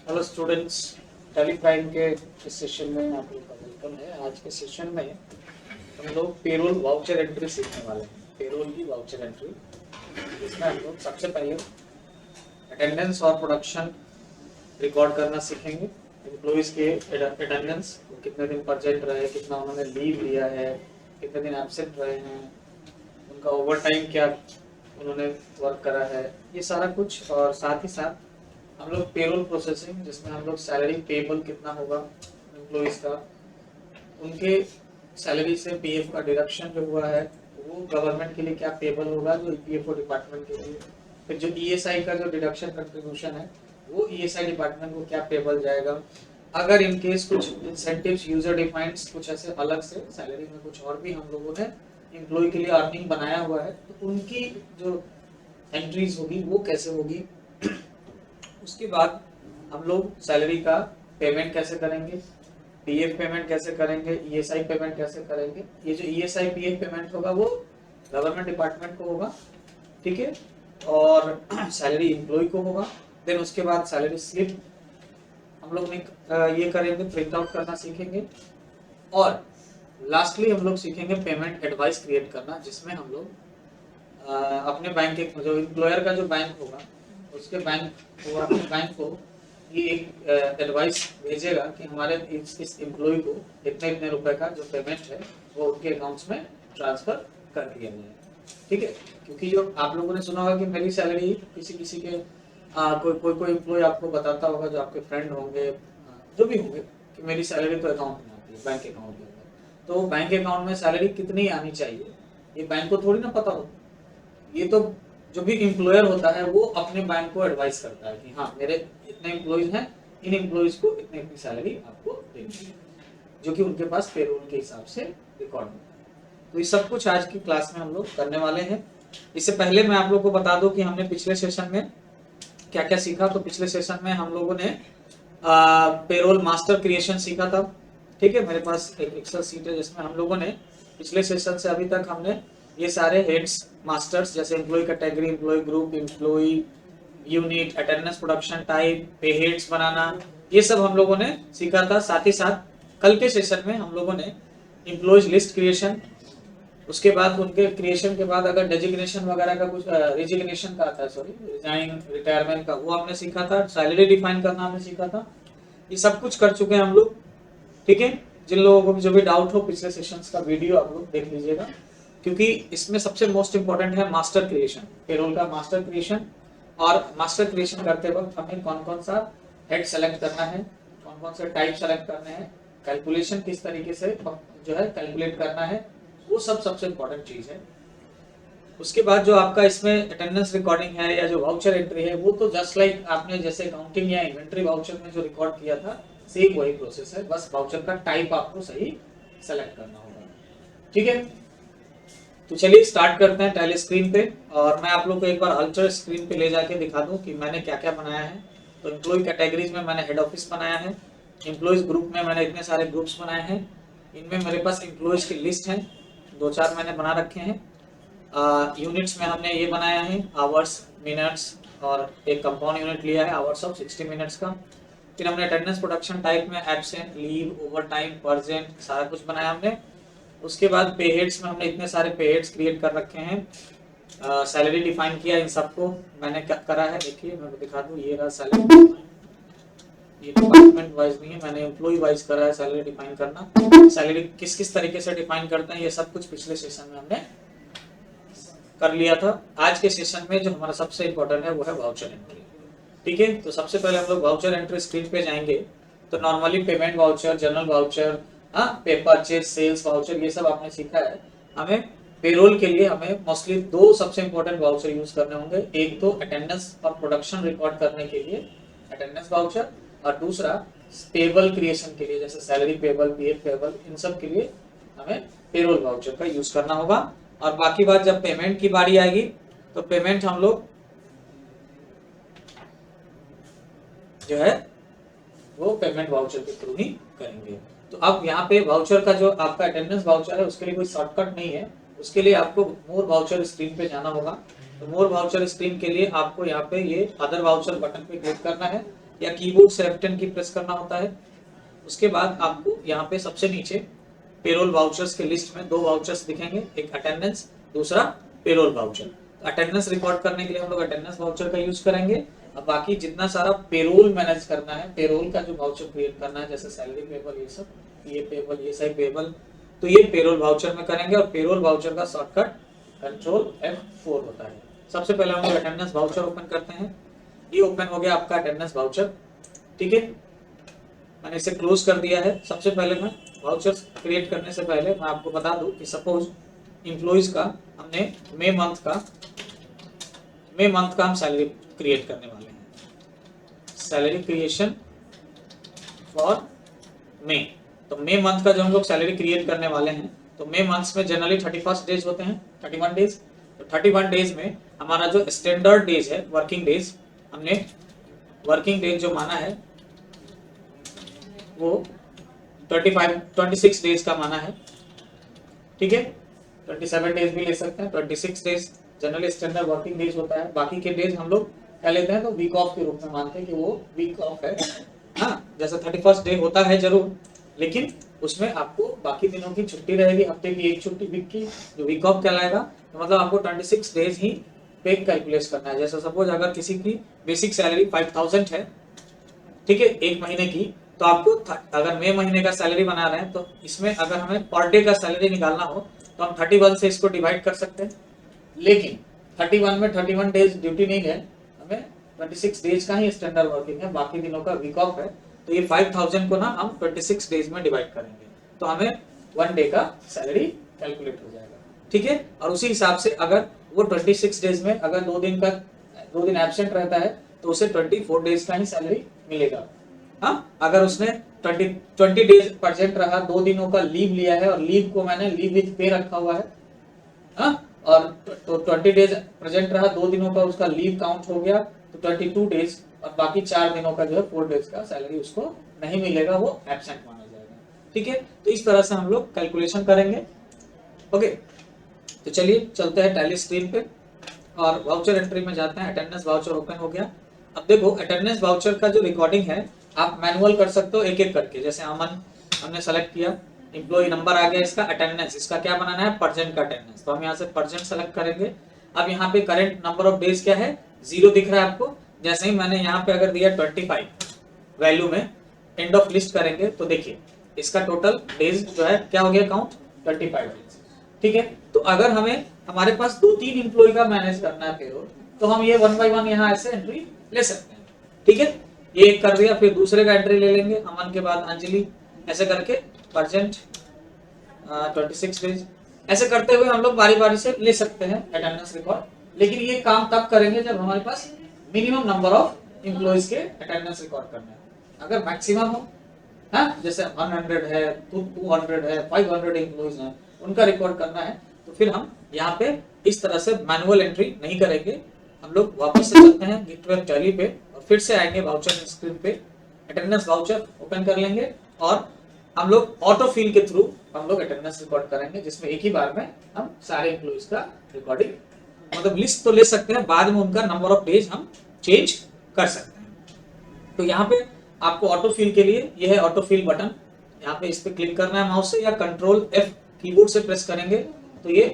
Hello students, tally prime के इस session में आप लोग का वेलकम है। आज के सेशन में हम लोग पेरोल वाउचर एंट्री सीखने वाले हैं। पेरोल की वाउचर एंट्री, जिसमें हम लोग सबसे पहले अटेंडेंस और प्रोडक्शन रिकॉर्ड करना सीखेंगे। एम्प्लॉइज के अटेंडेंस, कितने दिन प्रेजेंट रहे, कितना उन्होंने लीव लिया है, कितने दिन एब्सेंट रहे हैं, उनका ओवर टाइम क्या उन्होंने वर्क करा है, ये सारा कुछ। और साथ ही साथ हम लोग पेरोल प्रोसेसिंग, जिसमें हम लोग सैलरी पेबल कितना होगा एम्प्लॉइज का, उनके सैलरी से पीएफ का डिडक्शन जो हुआ है वो गवर्नमेंट के लिए क्या पेबल होगा, जो ईपीएफओ डिपार्टमेंट के लिए। फिर जो ईएसआई का जो डिडक्शन कंट्रीब्यूशन है वो ईएसआई डिपार्टमेंट को क्या पेबल जाएगा। अगर इन केस कुछ इंसेंटिव्स यूजर डिफाइंड कुछ ऐसे अलग से सैलरी में कुछ और भी हम लोगों ने एम्प्लॉय के लिए अर्निंग बनाया हुआ है, तो उनकी जो एंट्रीज होगी वो कैसे होगी। उसके बाद हम लोग सैलरी का पेमेंट कैसे करेंगे, पीएफ पेमेंट कैसे करेंगे, ईएसआई पेमेंट कैसे करेंगे। ये जो ईएसआई पीएफ पेमेंट होगा वो गवर्नमेंट डिपार्टमेंट को होगा, ठीक है, और सैलरी एम्प्लॉय को होगा। देन उसके बाद सैलरी स्लिप हम लोग ये करेंगे, प्रिंट आउट करना सीखेंगे। और लास्टली हम लोग सीखेंगे पेमेंट एडवाइस क्रिएट करना, जिसमें हम लोग अपने बैंक के जो एम्प्लॉयर का जो बैंक होगा उसके बैंक वो अपने बैंक को ये एक एडवाइस भेजेगा कि हमारे इस एम्प्लॉय को इतने इतने रुपए का जो पेमेंट है वो उनके अकाउंट्स में ट्रांसफर कर दिया जाए, ठीक है। क्योंकि जो आप लोगों ने सुना होगा कि मेरी सैलरी किसी किसी के कोई एम्प्लॉय आपको बताता होगा, जो आपके फ्रेंड होंगे, जो भी होंगे, कि मेरी सैलरी तो अकाउंट में आती है, बैंक अकाउंट में। तो बैंक अकाउंट में सैलरी कितनी आनी चाहिए ये बैंक को थोड़ी ना पता हो। ये तो जो भी एम्प्लॉयर होता है वो अपने बैंक को एडवाइस करता है कि हाँ मेरे इतने एम्प्लॉइज हैं, इन एम्प्लॉइज को इतनी इतनी सैलरी आपको देनी है, जो कि उनके पास पेरोल के हिसाब से रिकॉर्ड होता है। तो ये सब कुछ आज की क्लास में हम लोग करने वाले हैं। इससे पहले मैं आप लोग को बता दूं कि हमने पिछले सेशन में क्या क्या सीखा। तो पिछले सेशन में हम लोगों ने पेरोल मास्टर क्रिएशन सीखा था, ठीक है। मेरे पास एक एक्सेल सीट है जिसमें हम लोगों ने पिछले सेशन से अभी तक हमने ये सारे हेड्स मास्टर्स, जैसे employee category, employee group, employee unit, attendance, production type, pay heads बनाना, ये सब हम लोगों ने सीखा था। साथ ही साथ कल के सेशन में हम लोगों ने एम्प्लॉयज लिस्ट क्रिएशन, उसके बाद उनके क्रिएशन के बाद अगर डेजिग्नेशन वगैरह का कुछ रेजिग्नेशन का आता है, सॉरी रिजाइन, रिटायरमेंट का, वो आपने सीखा था। सैलरी डिफाइन करना हमने सीखा था। ये सब कुछ कर चुके हैं हम लोग, ठीक है। जिन लोगों को जो भी डाउट हो पिछले सेशंस का वीडियो आप लोग देख लीजिएगा, क्योंकि इसमें सबसे मोस्ट इंपॉर्टेंट है मास्टर क्रिएशन, पेरोल का मास्टर क्रिएशन। और मास्टर क्रिएशन करते वक्त हमें कौन कौन सा हेड सेलेक्ट करना है, कौन कौन से टाइप सेलेक्ट करने हैं, कैलकुलेशन किस तरीके से जो है कैलकुलेट करना है, वो सब सबसे इंपॉर्टेंट चीज है। उसके बाद जो आपका इसमें अटेंडेंस रिकॉर्डिंग है या जो वाउचर एंट्री है, वो तो जस्ट लाइक आपने जैसे काउंटिंग या इन्वेंट्री वाउचर में जो रिकॉर्ड किया था, सेम वही प्रोसेस है, बस वाउचर का टाइप आपको सही सेलेक्ट करना होगा, ठीक है। तो चलिए स्टार्ट करते हैं टैली स्क्रीन पे, और मैं आप लोग को एक बार अल्टर स्क्रीन पे ले जाके दिखा दूं कि मैंने क्या क्या बनाया है। तो एम्प्लॉय कैटेगरीज में मैंने हेड ऑफिस बनाया है, एम्प्लॉयज ग्रुप में मैंने इतने सारे ग्रुप्स बनाए हैं, इनमें मेरे पास एम्प्लॉयज की लिस्ट है, 2-4 मैंने बना रखे हैं। यूनिट्स में हमने ये बनाया है, आवर्स, मिनट्स, और एक कंपाउंड यूनिट लिया है आवर्स ऑफ 60 मिनट्स का। फिर हमने अटेंडेंस, प्रोडक्शन टाइप में absent, leave, over time, present, सारा कुछ बनाया हमने। उसके बाद पे हेड्स में हमने इतने सारे पे हेड्स क्रिएट कर रखे हैं, सैलरी डिफाइन किया, इन सबको मैंने क्या करा है, देखिए मैं दिखा दूं, ये रहा सैलरी, ये डिपार्टमेंट वाइज नहीं है, मैंने एम्प्लॉय वाइज करा है सैलरी डिफाइन करना। सैलरी किस किस तरीके से डिफाइन करते हैं ये सब कुछ पिछले सेशन में हमने कर लिया था। आज के सेशन में जो हमारा सबसे इंपॉर्टेंट है वो है वाउचर एंट्री, ठीक है। तो सबसे पहले हम लोग वाउचर एंट्री स्क्रीन पे जाएंगे। तो normally payment voucher, general voucher, पे परचेज, सेल्स वाउचर, ये सब आपने सीखा है। हमें पेरोल के लिए हमें मोस्टली 2 सबसे इंपॉर्टेंट वाउचर यूज करने होंगे। एक तो अटेंडेंस और प्रोडक्शन रिकॉर्ड करने के लिए अटेंडेंस वाउचर, और दूसरा पेबल क्रिएशन के लिए, जैसे सैलरी पेबल, पीएफ पेबल, इन सब के लिए हमें पेरोल वाउचर का यूज करना होगा। और बाकी बात जब पेमेंट की बारी आएगी तो पेमेंट हम लोग जो है वो पेमेंट वाउचर के थ्रू ही करेंगे। तो अब यहाँ पे वाउचर का जो आपका अटेंडेंस वाउचर है उसके लिए कोई शॉर्टकट नहीं है, उसके लिए आपको मोर वाउचर स्क्रीन पे जाना होगा। तो मोर वाउचर स्क्रीन के लिए आपको यहाँ पे ये अदर वाउचर बटन पे क्लिक करना है, या कीबोर्ड से F10 की प्रेस करना होता है। उसके बाद आपको यहाँ पे सबसे नीचे पेरोल वाउचर्स के लिस्ट में 2 वाउचर्स दिखेंगे, एक अटेंडेंस, दूसरा पेरोल वाउचर। अटेंडेंस रिकॉर्ड करने के लिए हम लोग अटेंडेंस वाउचर का यूज करेंगे। अब बाकी जितना सारा पेरोल मैनेज करना है, पेरोल का जो वाउचर क्रिएट करना है, जैसे सैलरी पेबल, ये सब, ये पेबल, ये सही पेबल, तो ये पेरोल वाउचर में करेंगे। और पेरोल वाउचर का शॉर्टकट कंट्रोल F4 होता है। सबसे पहले हम लोग अटेंडेंस वाउचर ओपन करते हैं। ये ओपन हो गया आपका अटेंडेंस वाउचर, ठीक है, मैंने इसे क्लोज कर दिया है। सबसे पहले मैं वाउचर्स क्रिएट करने से पहले मैं आपको बता दूं कि सपोज एम्प्लॉइज का हमने मई मंथ का हम सैलरी क्रिएट करने वाले हैं, सैलरी क्रिएशन फॉर मई। तो मई मंथ का जो हम लोग सैलरी क्रिएट करने वाले हैं, तो मई मंथ्स में जनरली 31 डेज होते हैं, 31 डेज। तो 31 डेज में हमारा जो स्टैंडर्ड डेज है, वर्किंग डेज, हमने वर्किंग डेज जो माना है वो 26 डेज का माना है, ठीक है। 27 डेज भी ले सकते हैं, 26 days generally standard working days होता है। बाकी के डेज हम लोग क्या लेते हैं, तो वीक ऑफ के रूप में मानते हैं कि वो वीक ऑफ है। हाँ, जैसे 31 डे होता है जरूर, लेकिन उसमें आपको बाकी दिनों की छुट्टी रहेगी, हफ्ते की एक छुट्टी वीक की, जो वीक ऑफ कहलाएगा। तो मतलब आपको 26 डेज ही पे कैलकुलेट करना है। जैसे सपोज अगर किसी की बेसिक सैलरी 5000 है, ठीक है, एक महीने की, तो आपको अगर मई महीने का सैलरी बना रहे हैं, तो इसमें अगर हमें पर डे का सैलरी निकालना हो तो हम 31 से इसको डिवाइड कर सकते हैं। लेकिन 31 में 31 डेज ड्यूटी नहीं है, हमें 26 डेज का ही स्टैंडर्ड वर्किंग है, बाकी दिनों का वीक ऑफ है। तो ये 5000 को ना हम 26 डेज में डिवाइड करेंगे, तो हमें 1 डे का सैलरी कैलकुलेट हो जाएगा, ठीक है। और उसी हिसाब से अगर वो 26 डेज में अगर 2 दिन एब्सेंट रहता है, तो उसे 24 डेज का ही सैलरी मिलेगा। हाँ, अगर उसने 20 डेज प्रेजेंट रहा, 2 दिनों का लीव लिया है, और लीव को मैंने लीव विद पे रखा हुआ है, हाँ, और तो 20 डेज प्रेजेंट रहा, 2 दिनों का उसका लीव काउंट हो गया, तो 22 डेज, और बाकी 4 दिनों का जो है 4 डेज का सैलरी उसको नहीं मिलेगा, वो एब्सेंट माना जाएगा, ठीक है। तो इस तरह से हम लोग कैलकुलेशन करेंगे, ओके। तो चलिए चलते हैं टैली स्क्रीन पे और वाउचर एंट्री में जाते हैं। अटेंडेंस वाउचर ओपन हो गया। अब देखो अटेंडेंस वाउचर का जो रिकॉर्डिंग है आप मैनुअल कर सकते हो एक एक करके। जैसे अमन हमने सेलेक्ट किया, एम्प्लॉय नंबर आ गया, इसका अटेंडेंस, इसका क्या बनाना है, परसेंट का अटेंडेंस, तो हम यहाँ से परसेंट सेलेक्ट करेंगे। अब यहाँ पे करंट नंबर ऑफ डेज क्या है, 0 दिख रहा है आपको। जैसे ही मैंने यहाँ पे अगर दिया 25 वैल्यू में, एंड ऑफ लिस्ट करेंगे तो देखिए इसका टोटल डेज जो है क्या हो गया, काउंट 25 डेज, ठीक है। तो अगर हमें हमारे पास 2-3 एम्प्लॉय का मैनेज करना है पेरोल, तो हम ये 1 बाय 1 यहाँ ऐसे एंट्री ले सकते हैं, ठीक है। ये एक कर दिया, फिर दूसरे का एंट्री ले लेंगे, अमन के बाद अंजलि, ऐसे करके परसेंट 26 डेज, ऐसे करते हुए हम लोग बारी बारी से ले सकते हैं अटेंडेंस रिकॉर्ड। लेकिन ये काम तब करेंगे जब हमारे पास मिनिमम नंबर ऑफ एम्प्लॉइज के अटेंडेंस रिकॉर्ड करना है। अगर मैक्सिमम हो, हाँ, जैसे 100 है, 200 है, 500 एम्प्लॉइज हैं, उनका रिकॉर्ड करना है, तो फिर हम यहाँ पे इस तरह से मैनुअल एंट्री नहीं करेंगे। हम लोग वापस से चलते हैं गिटवेब टैली पे और फिर से आएंगे वाउचर स्क्रीन पे, अटेंडेंस वाउचर ओपन कर लेंगे और हम लोग ऑटो फिल के थ्रू हम लोग अटेंडेंस रिकॉर्ड करेंगे, जिसमें एक ही बार में हम सारे एम्प्लॉइज का रिकॉर्डिंग, मतलब लिस्ट तो ले सकते हैं, बाद में उनका नंबर ऑफ डेज हम चेंज कर सकते हैं। तो यहाँ पे आपको ऑटो फिल के लिए ये है ऑटो फिल बटन, यहाँ पे इस पे क्लिक करना है माउस से, या कंट्रोल F कीबोर्ड से प्रेस करेंगे तो ये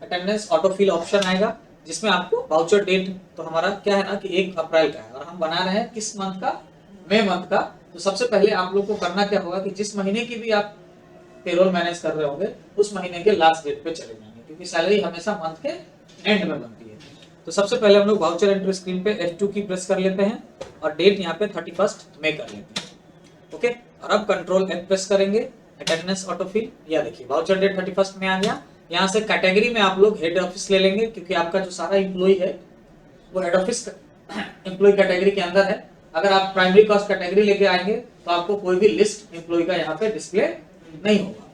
अटेंडेंस ऑटो फिल ऑप्शन आएगा, जिसमें आपको वाउचर डेट, तो हमारा क्या है ना कि 1 अप्रैल का है और हम बना रहे हैं किस मंथ का, मई मंथ का। तो सबसे पहले आप लोग को करना क्या होगा कि जिस महीने की भी आप पेरोल मैनेज कर रहे होंगे उस महीने के लास्ट डेट पे चले जाएंगे, क्योंकि सैलरी हमेशा मंथ के एंड में बनती है। तो सबसे पहले हम लोग वाउचर एंट्री स्क्रीन पे F2 की प्रेस कर लेते हैं और डेट यहाँ पे 31 मई कर लेते हैं, ओके। और अब कंट्रोल F प्रेस करेंगे, अटेंडेंस ऑटो फिल, या देखिए वाउचर डेट 31 में आ गया। यहाँ से कैटेगरी में आप लोग हेड ऑफिस ले लेंगे, क्योंकि आपका जो सारा एम्प्लॉय है वो हेड ऑफिस एम्प्लॉय कैटेगरी के अंदर है। अगर आप प्राइमरी कॉस्ट कैटेगरी लेके आएंगे तो आपको कोई भी लिस्ट एम्प्लॉय का यहाँ पे डिस्प्ले नहीं होगा,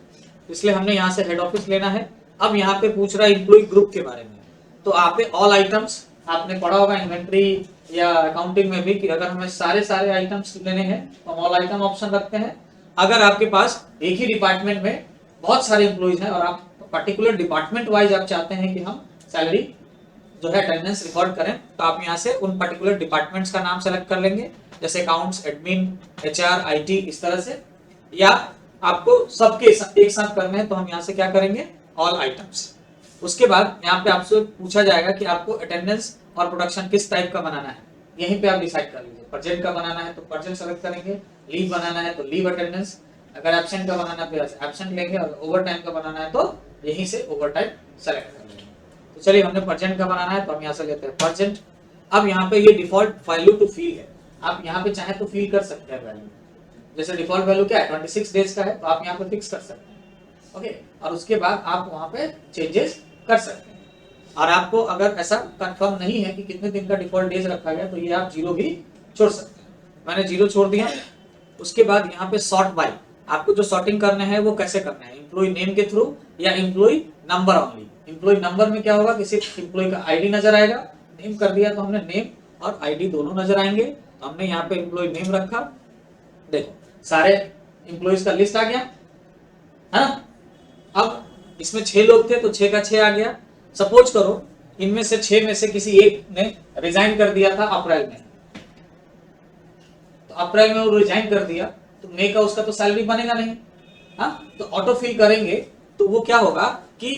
इसलिए हमने यहाँ से हेड ऑफिस लेना है। अब यहाँ पे पूछ रहा है एम्प्लॉय ग्रुप के बारे में, तो आप पे ऑल आइटम्स आपने पढ़ा होगा इन्वेंट्री या अकाउंटिंग में भी कि अगर हमें सारे आइटम्स लेने हैं तो हम ऑल आइटम ऑप्शन रखते हैं। अगर आपके पास एक ही डिपार्टमेंट में बहुत सारे एम्प्लॉइज हैं और आप पर्टिकुलर डिपार्टमेंट वाइज आप चाहते हैं कि हम सैलरी जो है अटेंडेंस रिकॉर्ड करें, तो आप यहाँ से उन पर्टिकुलर डिपार्टमेंट्स का नाम सेलेक्ट कर लेंगे जैसे अकाउंट्स, एडमिन, एचआर, आईटी, इस तरह से, या आपको सबके एक साथ करना है तो हम यहाँ से क्या करेंगे, ऑल आइटम्स। उसके बाद यहाँ पे आपसे पूछा जाएगा कि आपको अटेंडेंस और प्रोडक्शन किस टाइप का बनाना है, यहीं पे आप डिसाइड कर लीजिए। प्रेजेंट का बनाना है तो प्रेजेंट सेलेक्ट करेंगे, लीव बनाना है तो लीव अटेंडेंस, अगर एब्सेंट का बनाना है तो एब्सेंट लेंगे, और ओवर टाइम का बनाना है तो यहीं से ओवर टाइम सेलेक्ट कर लेंगे। तो चलिए, हमने प्रेजेंट का बनाना है तो हम यहाँ से लेते हैं प्रेजेंट। अब यहाँ पे ये डिफॉल्ट वैल्यू टू फिल है, आप यहाँ पे चाहे तो फिल कर सकते हैं वैल्यू, जैसे डिफॉल्ट वैल्यू क्या है 26 डेज का है तो आप यहाँ पे फिक्स कर सकते हैं, ओके। और उसके बाद आप वहाँ पे चेंजेस कर सकते हैं, और आपको अगर ऐसा कंफर्म नहीं है कि कितने दिन का डिफॉल्ट डेज रखा गया तो ये आप 0 भी छोड़ सकते हैं। मैंने 0 छोड़ दिया। उसके बाद यहाँ पे सॉर्ट बाय, आपको जो सॉर्टिंग करना है वो कैसे करना है, एम्प्लॉय नेम के थ्रू या employee number only. Employee number में क्या होगा, किसी एम्प्लॉय का आईडी नजर आएगा, नेम कर दिया तो हमने नेम और आईडी दोनों नजर आएंगे, तो हमने यहाँ पे एम्प्लॉय नेम रखा, देखो सारे एम्प्लॉयज का लिस्ट आ गया है ना। अब इसमें 6 लोग थे तो 6 का 6 आ गया। सपोज करो इनमें से 6 में से किसी एक ने रिजाइन कर दिया था अप्रैल में, तो अप्रैल में वो रिजाइन कर दिया तो मई का उसका तो सैलरी बनेगा नहीं, हाँ, तो ऑटो फिल करेंगे तो वो क्या होगा कि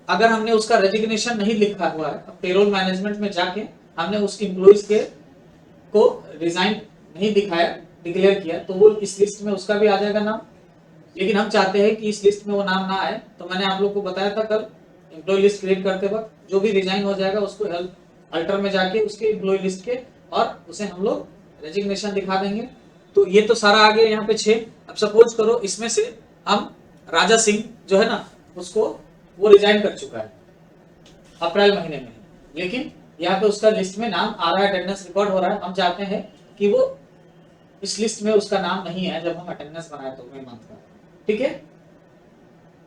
अगर हमने उसका रेजिग्नेशन नहीं लिखा हुआ है, पेरोल मैनेजमेंट में जाके हमने उसके एम्प्लॉइज के को रिजाइन नहीं दिखाया, डिक्लेयर किया, तो वो इस लिस्ट में उसका भी आ जाएगा नाम। लेकिन हम चाहते हैं कि इस लिस्ट में वो नाम ना आए, तो मैंने आप लोग को बताया था कल एम्प्लॉय लिस्ट क्रिएट करते वक्त, जो भी रिजाइन हो जाएगा उसको अल्टर में जाके उसके एम्प्लॉय लिस्ट के और उसे हम लोग रेजिग्नेशन दिखा देंगे। तो ये तो सारा आ गया यहाँ पे 6। अब सपोज करो इसमें से हम राजा सिंह जो है ना उसको वो रिजाइन कर चुका है अप्रैल महीने में, लेकिन यहाँ पे उसका लिस्ट में नाम आ रहा है, अटेंडेंस रिकॉर्ड हो रहा है। हम चाहते हैं कि वो इस लिस्ट में उसका नाम नहीं है जब हम अटेंडेंस बनाए तो मई मंथ का, ठीक है।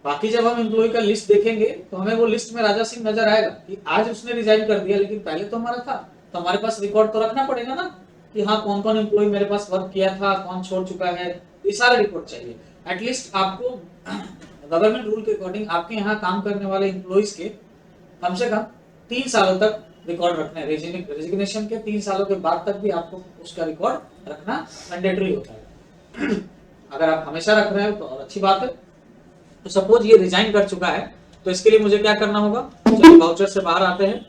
बाकी जब हम एम्प्लॉय का लिस्ट देखेंगे तो हमें वो लिस्ट में राजा सिंह नजर आएगा कि आज उसने रिजाइन कर दिया, लेकिन पहले तो हमारा था, तो हमारे पास रिकॉर्ड तो रखना पड़ेगा ना कि हाँ कौन कौन एम्प्लॉय मेरे पास वर्क किया था, कौन छोड़ चुका है, ये सारे रिकॉर्ड चाहिए। एटलीस्ट आपको गवर्नमेंट रूल के अकॉर्डिंग आपके यहाँ काम करने वाले एम्प्लॉइज के कम से कम 3 सालों तक रिकॉर्ड रखना है। रेजिग्नेशन के 3 सालों के बाद तक भी आपको उसका रिकॉर्ड रखना मैंडेटरी होता है। अगर आप हमेशा रख रहे हो तो और अच्छी बात है। तो सपोज ये रिजाइन कर चुका है, तो इसके लिए मुझे क्या करना होगा, चलिए वाउचर से बाहर आते हैं,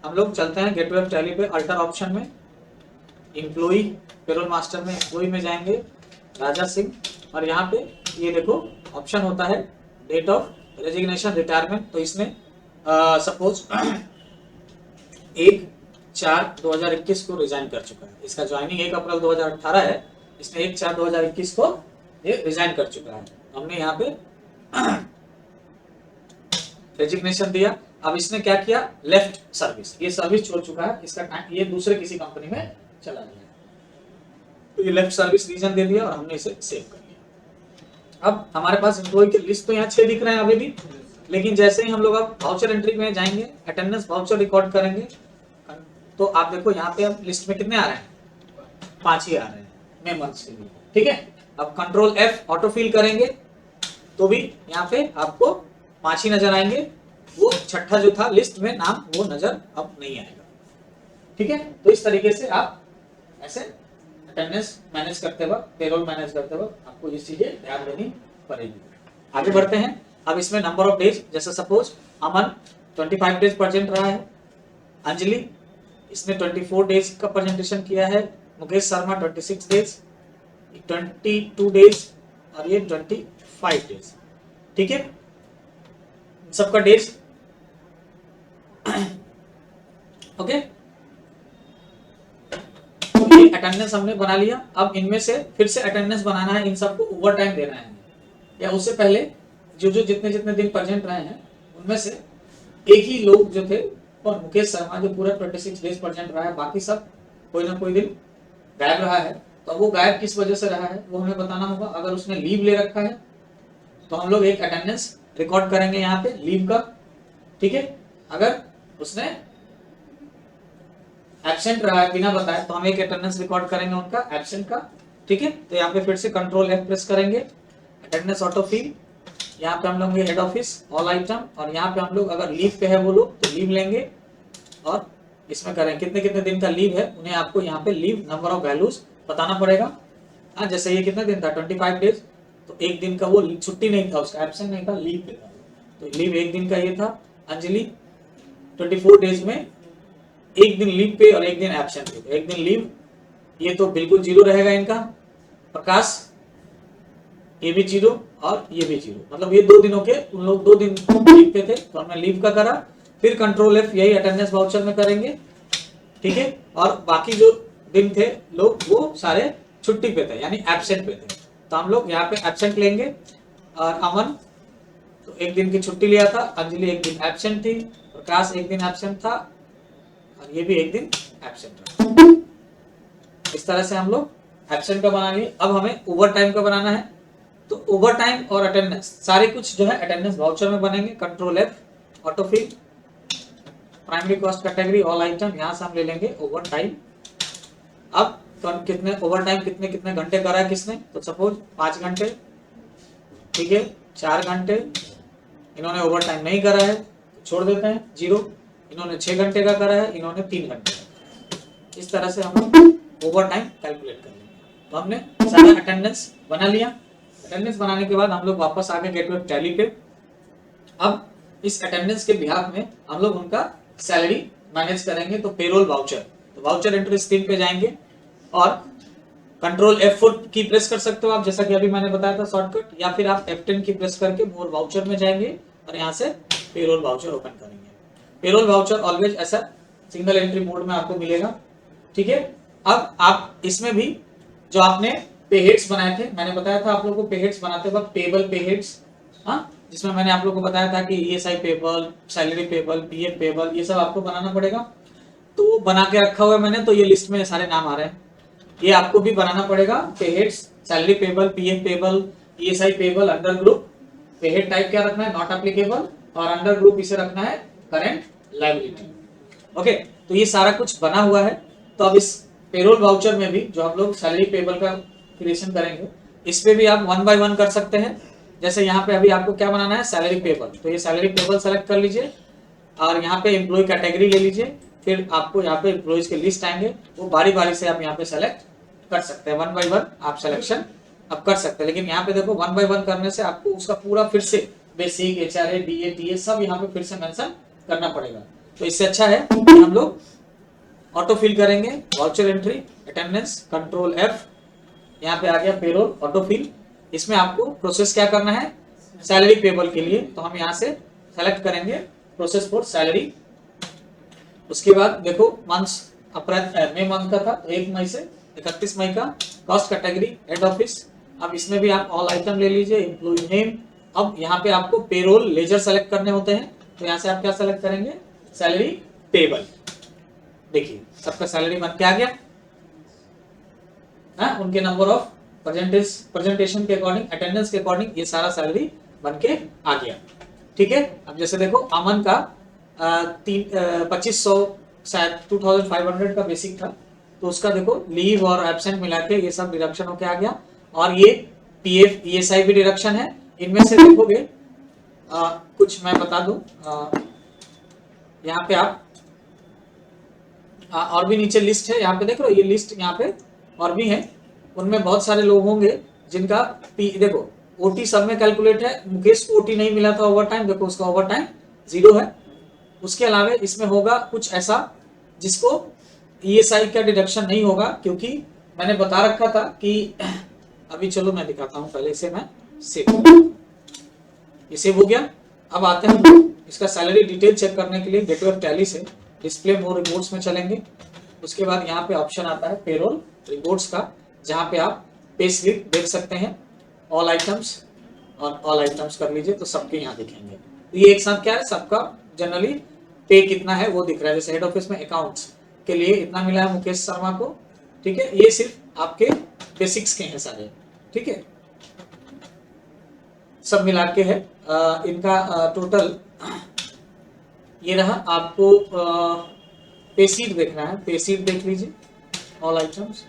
हम लोग चलते हैं गेटवे ऑफ टैली पे, अल्टर ऑप्शन में एम्प्लॉई, पेरोल मास्टर में एम्प्लॉई में जाएंगे, राजा सिंह, और यहाँ पे ये देखो ऑप्शन होता है डेट ऑफ रेजिग्नेशन रिटायरमेंट। तो इसने सपोज 1/4/2021 को रिजाइन कर चुका है, इसका ज्वाइनिंग 1 अप्रैल 2018 है, इसने 1/4/2021 को ये रिजाइन कर चुका है। हमने यहाँ पे रेजिग्नेशन दिया। अब इसने क्या किया, लेफ्ट सर्विस, ये सर्विस छोड़ चुका है, इसका टाइम ये दूसरे किसी कंपनी में चला गया, तो ये लेफ्ट सर्विस रीजन दे दिया और हमने इसे सेव कर लिया। अब हमारे पास एम्प्लॉय की लिस्ट तो यहाँ 6 दिख रहे हैं अभी भी, लेकिन जैसे ही हम लोग अब वाउचर एंट्री में जाएंगे, अटेंडेंस वाउचर रिकॉर्ड करेंगे, तो आप देखो यहाँ पे अब लिस्ट में कितने आ रहे हैं, 5 ही आ रहे हैं मई मंथ के लिए, ठीक है। अब कंट्रोल F ऑटो फिल करेंगे तो भी यहाँ पे आपको 5 ही नजर आएंगे, वो छठा जो था लिस्ट में नाम वो नजर अब नहीं आएगा, ठीक है। तो इस तरीके से आप ऐसे अटेंडेंस मैनेज करते वक्त, पेरोल मैनेज करते वक्त आपको ये चीजें ध्यान देनी पड़ेगी। आगे बढ़ते हैं। अब इसमें नंबर ऑफ डेज, जैसे सपोज अमन 25 डेज प्रेजेंट रहा है, अंजलि इसने 24 डेज का प्रेजेंटेशन किया है, मुकेश शर्मा 26 डेज, 22 डेज और ये 25 डेज, ठीक है, सबका डेज ओके। तो ये अटेंडेंस हमने बना लिया। अब इनमें से फिर से अटेंडेंस बनाना है, इन सबको ओवर टाइम देना है, या उससे पहले जो जितने दिन प्रेजेंट रहे हैं उनमें से एक ही लोग जो थे और मुकेश शर्मा जो पूरा 26 डेज प्रेजेंट रहा है, बाकी सब कोई ना कोई दिन गायब रहा है। तो वो गायब किस वजह से रहा है वो हमें बताना होगा। अगर उसने लीव ले रखा है तो हम लोग एक अटेंडेंस रिकॉर्ड करेंगे यहाँ पे लीव का, ठीक है। अगर उसने एब्सेंट रहा है बिना बताए तो हम एक अटेंडेंस रिकॉर्ड करेंगे उनका एब्सेंट का, ठीक है। तो यहाँ पे फिर से कंट्रोल F प्रेस करेंगे, अटेंडेंस ऑटो फिल, यहाँ पे हम लोग हेड ऑफिस ऑल आइटम, और यहाँ पे हम लोग अगर लीव पे है वो लोग तो लीव लेंगे, और इसमें करें कितने कितने दिन का लीव है, उन्हें आपको यहाँ पे लीव नंबर ऑफ वैल्यूज बताना पड़ेगा। हाँ, जैसे ये कितने दिन था 25 डेज, तो एक दिन का वो छुट्टी नहीं था, उसका एब्सेंट नहीं था, लीव पे था, तो लीव एक दिन का ये था। अंजलि 24 डेज में एक दिन लीव पे और एक दिन एब्सेंट पे, एक दिन लीव, ये तो बिल्कुल जीरो रहेगा इनका। प्रकाश ये भी जीरो और ये भी जीरो, मतलब ये 2 दिनों के, उन लोग 2 दिन लीव पे थे तो हमने लीव का करा। फिर कंट्रोल F यही अटेंडेंस वाउचर में करेंगे, ठीक है। और बाकी जो दिन थे लोग वो सारे छुट्टी पे थे यानी एब्सेंट पे थे, तो हम लोग यहाँ पे एब्सेंट लेंगे। और अमन तो एक दिन की छुट्टी लिया था, अंजलि एक दिन एब्सेंट थी, प्रकाश एक दिन एब्सेंट था और ये भी एक दिन एब्सेंट था। इस तरह से हम लोग एब्सेंट का बना लिए। अब हमें ओवर टाइम का बनाना है, तो ओवर टाइम और अटेंडेंस सारे कुछ जो है अटेंडेंस वाउचर में बनेंगे। Control F autofill, primary cost category all item, यहां से हम ले लेंगे ओवर टाइम। अब कितने ओवर टाइम कितने कितने घंटे करा है किसने, तो सपोज 5 घंटे, ठीक है, 4 घंटे, इन्होंने ओवर टाइम नहीं करा है तो छोड़ देते हैं जीरो, इन्होंने 6 घंटे का करा है, इन्होंने 3 घंटे का। इस तरह से हम ओवर टाइम कैलकुलेट कर लेंगे। तो हमने सारा अटेंडेंस बना लिया। अटेंडेंस बनाने के बाद हम लोग वापस आ गए गेटवे टैली पे। अब इस अटेंडेंस के बिहाफ में हम लोग उनका सैलरी मैनेज करेंगे। तो पेरोल वाउचर, तो वाउचर एंट्री स्क्रीन पे जाएंगे और कंट्रोल F4 की प्रेस कर सकते हो आप, जैसा कि अभी मैंने बताया था शॉर्टकट, या फिर आप F10 की प्रेस करके मोर वाउचर में जाएंगे और यहाँ से पेरोल वाउचर ओपन करेंगे। पेरोल वाउचर ऑलवेज ऐसा सिंगल एंट्री मोड में आपको मिलेगा, ठीक है। अब आप इसमें भी जो आपने पे हेड्स बनाए थे, मैंने बताया था आप लोगों को पे हेड्स बनाते वक्त पेबल पे हेड्स, हाँ, जिसमें मैंने आप लोगों को बताया था कि ESI payable, salary payable, PF payable, ये सब आपको बनाना पड़ेगा। तो बना के रखा हुआ है मैंने, तो ये लिस्ट में सारे नाम आ रहे हैं, ये आपको भी बनाना पड़ेगा। पे heads, salary payable, PF payable, ESI payable, under group. पे हेड टाइप क्या रखना है, नॉट एप्लीकेबल, और अंडर ग्रुप इसे रखना है करंट लायबिलिटी। ओके, तो ये सारा कुछ बना हुआ है। तो अब इस पेरोल वाउचर में भी जो हम लोग सैलरी पेबल का क्रिएशन करेंगे, इस पे भी आप 1 बाय 1 कर सकते हैं। जैसे यहाँ पे अभी आपको क्या बनाना है, सैलरी पेबल, तो ये सैलरी पेबल सेलेक्ट कर लीजिए और यहाँ पे एम्प्लॉय कैटेगरी ले लीजिए। फिर आपको यहाँ पे एम्प्लॉयज के लिस्ट आएंगे, वो बारी बारी से आप यहाँ पे सेलेक्ट कर सकते हैं। 1 बाय 1 आप सिलेक्शन अब कर सकते हैं, लेकिन यहाँ पे देखो 1 बाय 1 करने से आपको उसका पूरा फिर से बेसिक, HRA, DA, TA सब यहाँ पे फिर से मेंशन करना पड़ेगा। तो इससे अच्छा है कि हम लोग ऑटो फिल करेंगे। Voucher entry, attendance, control F, यहाँ पे आ गया पेरोल ऑटो फिल। इसमें आपको प्रोसेस क्या करना है, सैलरी पेबल के लिए, तो हम यहाँ से सेलेक्ट करेंगे प्रोसेस फॉर सैलरी। उसके बाद देखो मंथ्स अप्रैल मई मंथ का था, तो 1 मई से 31 मई का। कॉस्ट कैटेगरी हेड ऑफिस, अब इसमें भी आप ऑल आइटम ले लीजिए, एम्प्लॉय नेम। अब यहाँ पे आपको पेरोल लेजर सेलेक्ट करने होते हैं, तो यहाँ से आप क्या सेलेक्ट करेंगे, सैलरी पेबल। देखिए सबका सैलरी बन के आ गया, उनके नंबर ऑफ प्रेजेंटेशन के अकॉर्डिंग, अटेंडेंस के अकॉर्डिंग ये सारा सैलरी बन के आ गया, ठीक है। अब जैसे देखो अमन का 2500 शायद 2500 का बेसिक था, तो उसका देखो लीव और एब्सेंट मिला के ये सब डिडक्शन होके आ गया। और ये PF ESI भी डिडक्शन है। इनमें से देखोगे कुछ मैं बता दूं, यहाँ पे आप और भी नीचे लिस्ट है, यहाँ पे देख रहे हो, ये लिस्ट यहाँ पे और भी है, उनमें बहुत सारे लोग होंगे जिनका देखो OT सब में कैलकुलेट है। मुकेश को OT नहीं मिला था ओवर टाइम, देखो उसका ओवर टाइम 0 है। उसके अलावा इसमें होगा कुछ ऐसा जिसको ESI का डिडक्शन नहीं होगा, क्योंकि मैंने बता रखा था कि अभी चलो मैं दिखाता हूँ, पहले इसे मैं सेव, ये सेव हो गया। अब आते हैं इसका सैलरी डिटेल चेक करने के लिए गेटवे टैली से डिस्प्ले मोर रिपोर्ट्स में चलेंगे। उसके बाद यहाँ पे ऑप्शन आता है पेरोल रिपोर्ट्स का, जहाँ पे आप पे स्लिप देख सकते हैं, ऑल आइटम्स, और ऑल आइटम्स कर लीजिए तो सबके यहाँ दिखेंगे। तो ये एक साथ क्या है, सबका जनरली पे कितना है वो दिख रहा है। जैसे हेड ऑफिस में अकाउंट्स के लिए इतना मिला है मुकेश शर्मा को, ठीक है, ये सिर्फ आपके बेसिक्स के हैं सारे, ठीक है, सब मिला के है। इनका टोटल ये रहा। आपको पे सीट देखना है, पे सीट देख लीजिए, ऑल आइटम्स,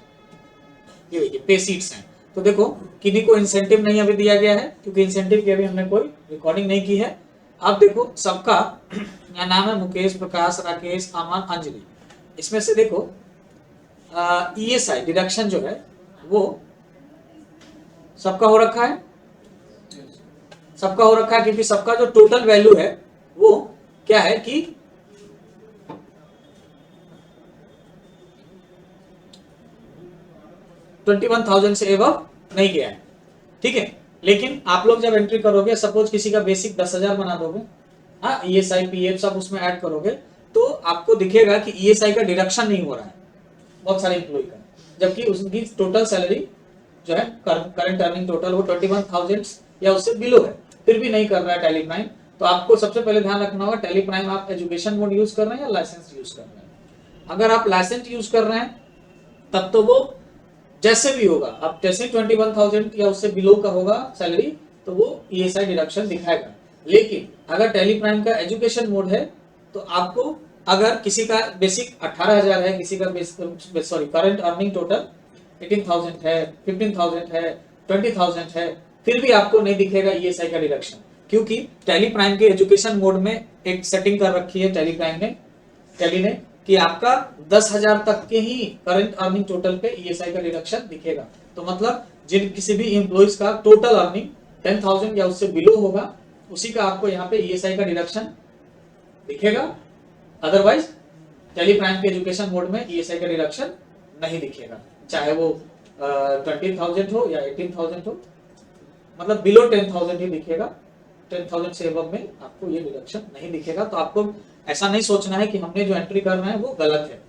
ये देखिए पे सीट्स हैं। तो देखो किन्हीं को इंसेंटिव नहीं अभी दिया गया है, क्योंकि इंसेंटिव की अभी हमने कोई रिकॉर्डिंग नहीं की है। अब देखो सबका यहाँ नाम है मुकेश, प्रकाश, राकेश, अमन, अंजलि, इसमें से देखो ESI डिडक्शन जो है वो सबका हो रखा है, सबका हो रखा है, क्योंकि सबका जो टोटल वैल्यू है वो क्या है कि 21,000 से एबव नहीं गया है, ठीक है। लेकिन आप लोग जब एंट्री करोगे, सपोज किसी का बेसिक 10,000 बना दोगे, हाँ, ESI PF सब उसमें ऐड करोगे, तो आपको दिखेगा कि ESI का डिडक्शन नहीं हो रहा है बहुत सारे एम्प्लॉय का, जबकि उसकी टोटल सैलरी जो है करंट अर्निंग टोटल वो 21,000 या उससे बिलो है, फिर भी नहीं कर रहा है टैली प्राइम। तो आपको सबसे पहले ध्यान रखना होगा टैली प्राइम आप एजुकेशन मोड यूज कर रहे हैं या लाइसेंस यूज कर रहे हैं। अगर आप लाइसेंस यूज कर रहे हैं तब तो वो जैसे भी होगा, आप जैसे 21,000 या उससे बिलो का होगा सैलरी तो वो ESI डिडक्शन दिखाएगा। लेकिन अगर टैली प्राइम का एजुकेशन मोड है तो आपको अगर किसी का बेसिक 18,000 है, किसी का सॉरी करंट अर्निंग टोटल 18,000 है, 15,000 है, 20,000 है, फिर भी आपको नहीं दिखेगा ESI का डिडक्शन, क्योंकि टैली प्राइम के एजुकेशन मोड में एक सेटिंग कर रखी है टैली प्राइम ने, टैली ने, कि आपका 10,000 तक के ही करंट अर्निंग टोटल पे ESI का डिडक्शन दिखेगा। तो मतलब जिन किसी भी एम्प्लॉइज का टोटल अर्निंग 10,000 या उससे बिलो होगा उसी का आपको यहाँ पे ESI का डिडक्शन दिखेगा, अदरवाइज टैली प्राइम के एजुकेशन मोड में ESI का डिडक्शन नहीं दिखेगा, चाहे वो 20,000 हो या 18,000 हो, मतलब बिलो 10,000 ही दिखेगा, 10,000 से एबव में आपको ये डिडक्शन नहीं दिखेगा। तो आपको ऐसा नहीं सोचना है कि हमने जो एंट्री कर रहे हैं वो गलत है,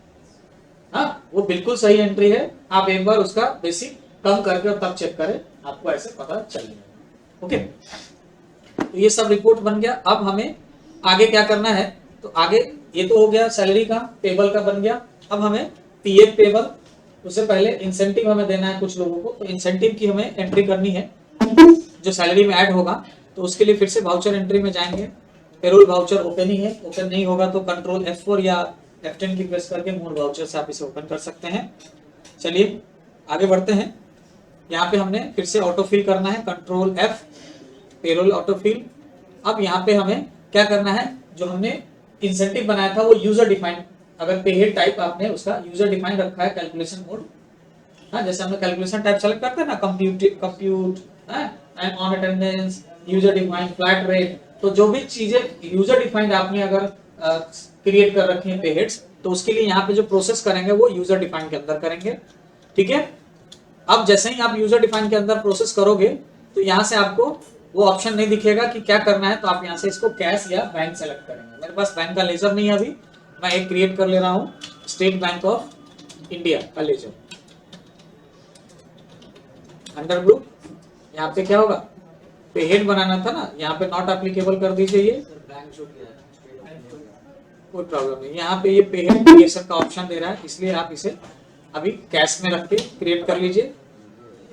हाँ, वो बिल्कुल सही एंट्री है। आप एक बार उसका बेसिक कम करके और तब चेक करें, आपको ऐसे पता चल जाएगा। ओके, तो ये सब रिपोर्ट बन गया। अब हमें आगे क्या करना है, तो आगे ये तो हो गया सैलरी का, पेबल का बन गया। अब हमें PF पेबल, उससे पहले इंसेंटिव हमें देना है कुछ लोगों को, तो इंसेंटिव की हमें एंट्री करनी है जो सैलरी में ऐड होगा। तो उसके लिए फिर से वाउचर एंट्री में जाएंगे, पेरोल वाउचर ओपन ही है, ओपन नहीं होगा तो कंट्रोल F4 या F10 की प्रेस करके मूल वाउचर से आप इसे ओपन कर सकते हैं। चलिए आगे बढ़ते हैं। यहाँ पे हमने फिर से ऑटोफिल करना है, कंट्रोल F, पेरोल ऑटोफिल। अब यहाँ पे हमें क्या करना है, जो हमने इंसेंटिव बनाया था वो यूजर डिफाइंड, अगर पे हेड टाइप आपने उसका यूजर डिफाइंड रखा है कैलकुलेशन मोड, हाँ, जैसे हमने कैलकुलेशन टाइप सेलेक्ट करते हैं ना, compute and on attendance, user defined, flat rate, तो जो भी चीजें यूजर डिफाइंड आपने अगर क्रिएट कर रखी है पे हेड्स, तो उसके लिए यहाँ पे जो प्रोसेस करेंगे वो यूजर डिफाइंड के अंदर करेंगे, ठीक है। अब जैसे ही आप यूजर डिफाइंड के अंदर प्रोसेस करोगे तो यहाँ से आपको वो ऑप्शन नहीं दिखेगा कि क्या करना है, तो आप यहाँ से इसको कैश या बैंक सेलेक्ट करेंगे। मेरे पास बैंक का लेजर नहीं है अभी, मैं एक क्रिएट कर ले रहा हूँ, स्टेट बैंक ऑफ इंडिया का लेजर, अंडर ग्रुप। यहाँ पे क्या होगा, पे हेड बनाना था ना, यहाँ पे नॉट एप्लीकेबल कर दीजिए, ये कोई प्रॉब्लम नहीं। यहाँ पे ये पे हेड क्रिएशन का ऑप्शन दे रहा है, इसलिए आप इसे अभी कैश में रख के क्रिएट कर लीजिए।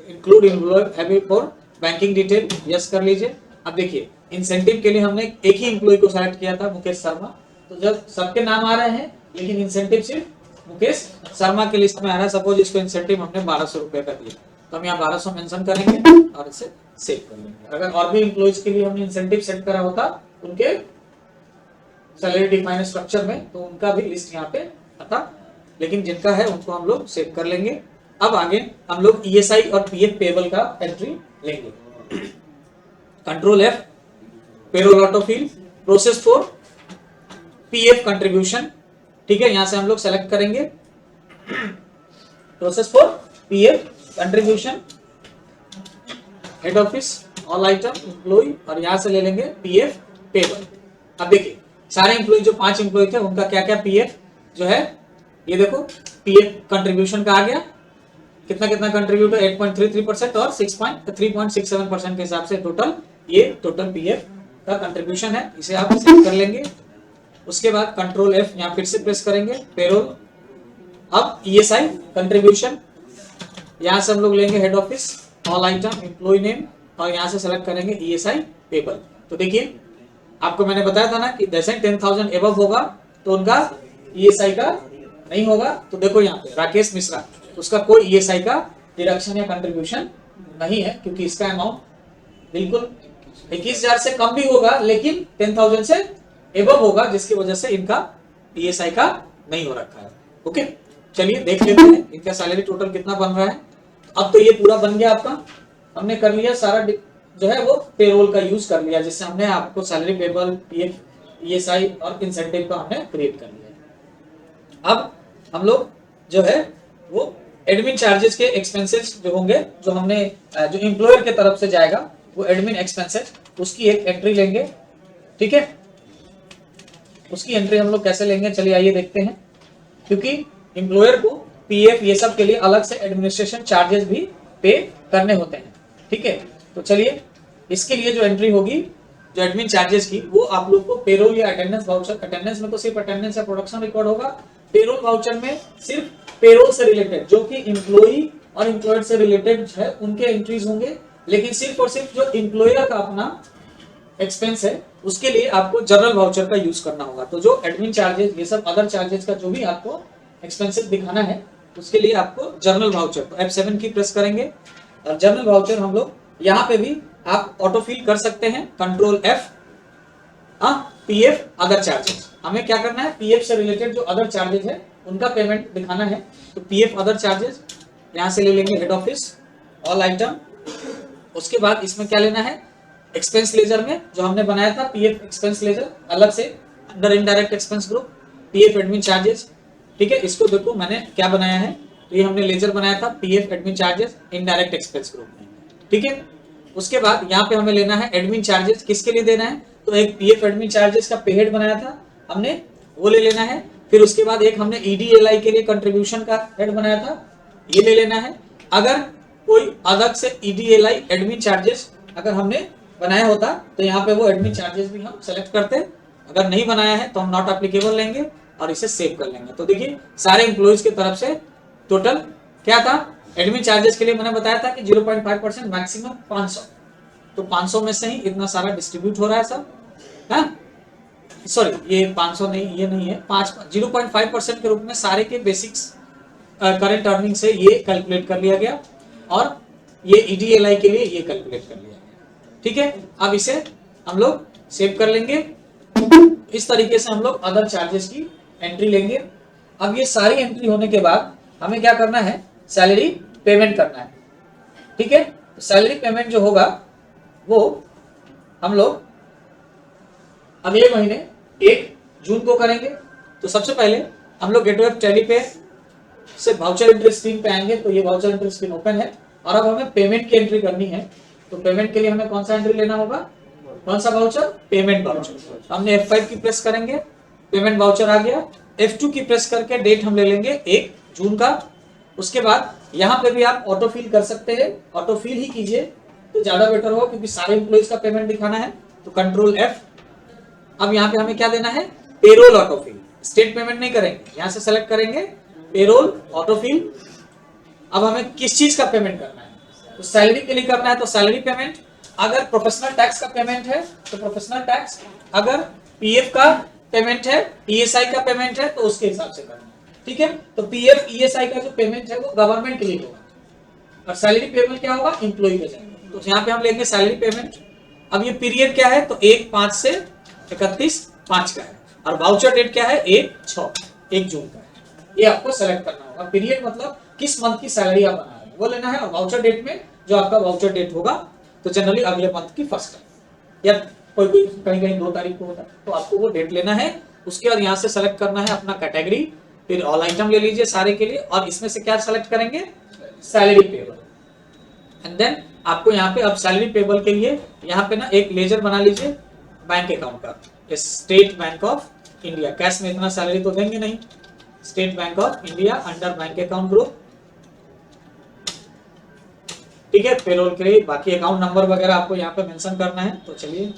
Include employee for banking detail yes कर लीजिए। अब देखिए इंसेंटिव के लिए हमने एक ही एम्प्लॉय को सेलेक्ट किया था, मुकेश शर्मा, तो जब सबके नाम आ रहे हैं लेकिन इंसेंटिव सिर्फ मुकेश शर्मा के लिस्ट में आ रहा है, सपोज इसको इंसेंटिव हमने 1200 रुपए का दिया, तो हम यहाँ 1200 मेंशन करेंगे और इसे सेव कर लेंगे। अगर और भी एम्प्लॉइज के लिए हमने इंसेंटिव सेट करा होता उनके सैलरी डिफाइंड स्ट्रक्चर में, तो उनका भी लिस्ट यहाँ पे आता, लेकिन जिनका है उनको हम लोग सेव कर लेंगे। अब आगे हम लोग ESI और PF पेबल का एंट्री लेंगे। Control F, payroll autofill, process for PF contribution, ठीक है, यहां से हम लोग सेलेक्ट करेंगे process for PF contribution, head office, all item, employee, और यहां से ले लेंगे PF पेबल। अब देखिए सारे एम्प्लॉय जो 5 एम्प्लॉय थे उनका क्या क्या PF जो है, ये देखो PF कंट्रीब्यूशन का आ गया, कितना कितना कंट्रीब्यूट है 8.33% और 3.67% के हिसाब से टोटल, ये टोटल PF का कंट्रीब्यूशन है, इसे आप सेट कर लेंगे। उसके बाद कंट्रोल F यहाँ फिर से प्रेस करेंगे, पेरोल। अब ESI कंट्रीब्यूशन, यहाँ से हम लोग लेंगे head office, all item, employee name, और यहाँ से सेलेक्ट करेंगे ESI पेबल। तो देखिए आपको मैंने बताया था ना कि जैसे 10,000 एबव होगा तो उनका ESI का नहीं होगा, तो देखो यहाँ पे राकेश मिश्रा, उसका कोई ESI का डिडक्शन या कंट्रीब्यूशन नहीं है, क्योंकि इसका अमाउंट बिल्कुल 21,000 से कम भी होगा लेकिन 10,000 से एबव होगा, जिसकी वजह से इनका ESI का नहीं हो रखा है। ओके, चलिए देख लेते हैं इनका सैलरी टोटल कितना बन रहा है। अब तो ये पूरा बन गया आपका, हमने कर लिया सारा जो है वो पेरोल का यूज कर लिया, जिससे हमने आपको सैलरी पेबल, पीएफ, ईएसआई और इंसेंटिव का हमने क्रिएट कर लिया। अब हम लोग जो है वो एडमिन चार्जेस के एक्सपेंसेस जो होंगे, जो हमने जो एम्प्लॉयर के तरफ से जाएगा वो एडमिन एक्सपेंसेस, उसकी एक एंट्री लेंगे। ठीक है, उसकी एंट्री हम लोग कैसे लेंगे, चलिए आइए देखते हैं। क्योंकि एम्प्लॉयर को पीएफ ये सब के लिए अलग से एडमिनिस्ट्रेशन चार्जेस भी पे करने होते हैं। ठीक है, तो चलिए इसके लिए जो एंट्री होगी जो एडमिन चार्जेस की, वो आप लोग को पेरोल या अटेंडेंस वाउचर, अटेंडेंस में तो सिर्फ अटेंडेंस या प्रोडक्शन रिकॉर्ड होगा, पेरोल वाउचर में सिर्फ पेरोल से रिलेटेड जो कि एम्प्लॉई और एम्प्लॉयड से रिलेटेड है उनके एंट्रीज होंगे। लेकिन सिर्फ और सिर्फ जो एम्प्लॉयर का अपना एक्सपेंस है उसके लिए आपको जनरल वाउचर का यूज करना होगा। तो जो एडमिन चार्जेस, ये सब अदर चार्जेस का जो भी आपको एक्सपेंसेस दिखाना है उसके लिए आपको जनरल वाउचर, तो F7 की प्रेस करेंगे और जनरल वाउचर हम लोग यहाँ पे भी आप ऑटो फिल कर सकते हैं, control F। PF other charges, हमें क्या करना है, पीएफ से रिलेटेड जो अदर चार्जेस है उनका पेमेंट दिखाना है। तो पीएफ अदर चार्जेस यहाँ से ले लेंगे, हेड ऑफिस, ऑल आइटम। उसके बाद इसमें क्या लेना है, एक्सपेंस लेजर में जो हमने बनाया था पीएफ एक्सपेंस लेजर, अलग से under indirect expense group, PF admin charges. ठीक है, इसको देखो मैंने क्या बनाया है, तो ये हमने लेजर बनाया था PF admin charges indirect expense group में। ठीक है, उसके बाद यहाँ पे हमें लेना है एडमिन चार्जेस, किसके लिए देना है, तो एक पीएफ एडमिन चार्जेस का पे हेड बनाया था हमने, वो ले लेना है। फिर उसके बाद एक हमने ईडीएलआई के लिए कंट्रीब्यूशन का हेड बनाया था, ये ले लेना है। अगर कोई अलग से ईडीएलआई एडमिन चार्जेस अगर हमने बनाया होता तो यहाँ पे वो एडमिन चार्जेस भी हम सेलेक्ट करते, अगर नहीं बनाया है तो हम नॉट एप्लीकेबल लेंगे और इसे सेव कर लेंगे। तो देखिए सारे एम्प्लॉइज की तरफ से टोटल क्या था, एडमिन चार्जेस के लिए मैंने बताया था कि 0.5% मैक्सिमम 500, तो 500 में से ही इतना सारा डिस्ट्रीब्यूट हो रहा है सब, है सॉरी ये 500 नहीं, ये नहीं है, 0.5% के रूप में सारे के बेसिक्स करंट अर्निंग से ये कैलकुलेट कर लिया गया और ये ईडीएलआई के लिए ये कैलकुलेट कर लिया गया। ठीक है, अब इसे हम लोग सेव कर लेंगे। इस तरीके से हम लोग अदर चार्जेस की एंट्री लेंगे। अब ये सारी एंट्री होने के बाद हमें क्या करना है, सैलरी पेमेंट करना है। ठीक है, तो सैलरी पेमेंट जो होगा वो हम लोग अगले महीने 1 जून को करेंगे। तो सबसे पहले हम लोग गेटवे ऑफ टैली पे से वाउचर एंट्री स्क्रीन पे आएंगे, तो ये वाउचर एंट्री स्क्रीन ओपन है और अब हमें पेमेंट की एंट्री करनी है। तो पेमेंट के लिए हमें कौन सा एंट्री लेना होगा, कौन सा वाउचर, पेमेंट वाउचर। हमने F5 की प्रेस करेंगे, पेमेंट वाउचर आ गया। F2 की प्रेस करके डेट हम ले लेंगे 1 जून का। उसके बाद यहाँ पे भी आप ऑटो फिल कर सकते हैं, ऑटो फिल ही कीजिए तो ज्यादा बेटर होगा क्योंकि सारे एम्प्लॉइज का पेमेंट दिखाना है। तो कंट्रोल F। अब यहाँ पे हमें क्या देना है, payroll auto fill, state payment नहीं करेंगे, यहाँ से सेलेक्ट करेंगे पेरोल ऑटो फिल। अब हमें किस चीज का पेमेंट करना है, तो सैलरी के लिए करना है तो सैलरी पेमेंट, अगर प्रोफेशनल टैक्स का पेमेंट है तो प्रोफेशनल टैक्स, अगर पीएफ का पेमेंट है, ईएसआई का पेमेंट है तो उसके हिसाब से करना है। ठीक है, तो पीएफ ईएसआई का जो पेमेंट है वो गवर्नमेंट के लिए होगा और सैलरी पेमेंट क्या होगा, एम्प्लॉय का जाएगा। तो यहाँ पे हम लेंगे सैलरी पेमेंट। अब ये पीरियड क्या है, तो 1/5 से 31/5 का है और वाउचर डेट क्या है, 1 जून का है। ये आपको सेलेक्ट करना होगा। पीरियड मतलब किस मंथ की सैलरी आप बना रहे हैं वो लेना है, और वाउचर डेट में जो आपका वाउचर डेट होगा तो जनरली अगले मंथ की फर्स्ट तारीख या कोई कहीं 2 तारीख को होता है, तो आपको वो डेट लेना है। उसके बाद यहाँ से सेलेक्ट करना है अपना कैटेगरी, फिर ऑल आइटम ले लीजिए सारे के लिए और इसमें से क्या सेलेक्ट करेंगे, सैलरी पेबल। एंड देन आपको यहाँ पे अब सैलरी पेबल के लिए यहाँ पे ना एक लेजर बना लीजिए बैंक अकाउंट का, state Bank of India. Cash में इतना सैलरी तो देंगे नहीं, state Bank of India under bank account group. ठीक है, पेरोल के लिए बाकी अकाउंट नंबर वगैरह आपको यहाँ पे मेंशन करना है। तो चलिए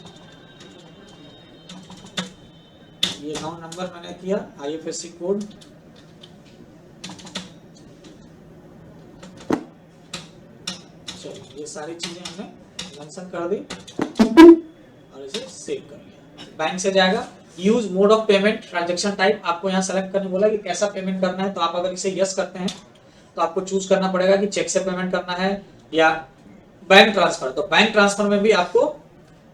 ये अकाउंट नंबर मैंने किया, IFSC कोड, चलिए ये सारी चीजें हमने मेंशन कर दी और इसे सेव कर लिया। बैंक से जाएगा, use mode of payment, transaction type आपको यहाँ सेलेक्ट करने बोला कि कैसा पेमेंट करना है। तो आप अगर इसे यस करते हैं तो आपको चूज करना पड़ेगा कि चेक से पेमेंट करना है या बैंक ट्रांसफर। तो बैंक ट्रांसफर में भी आपको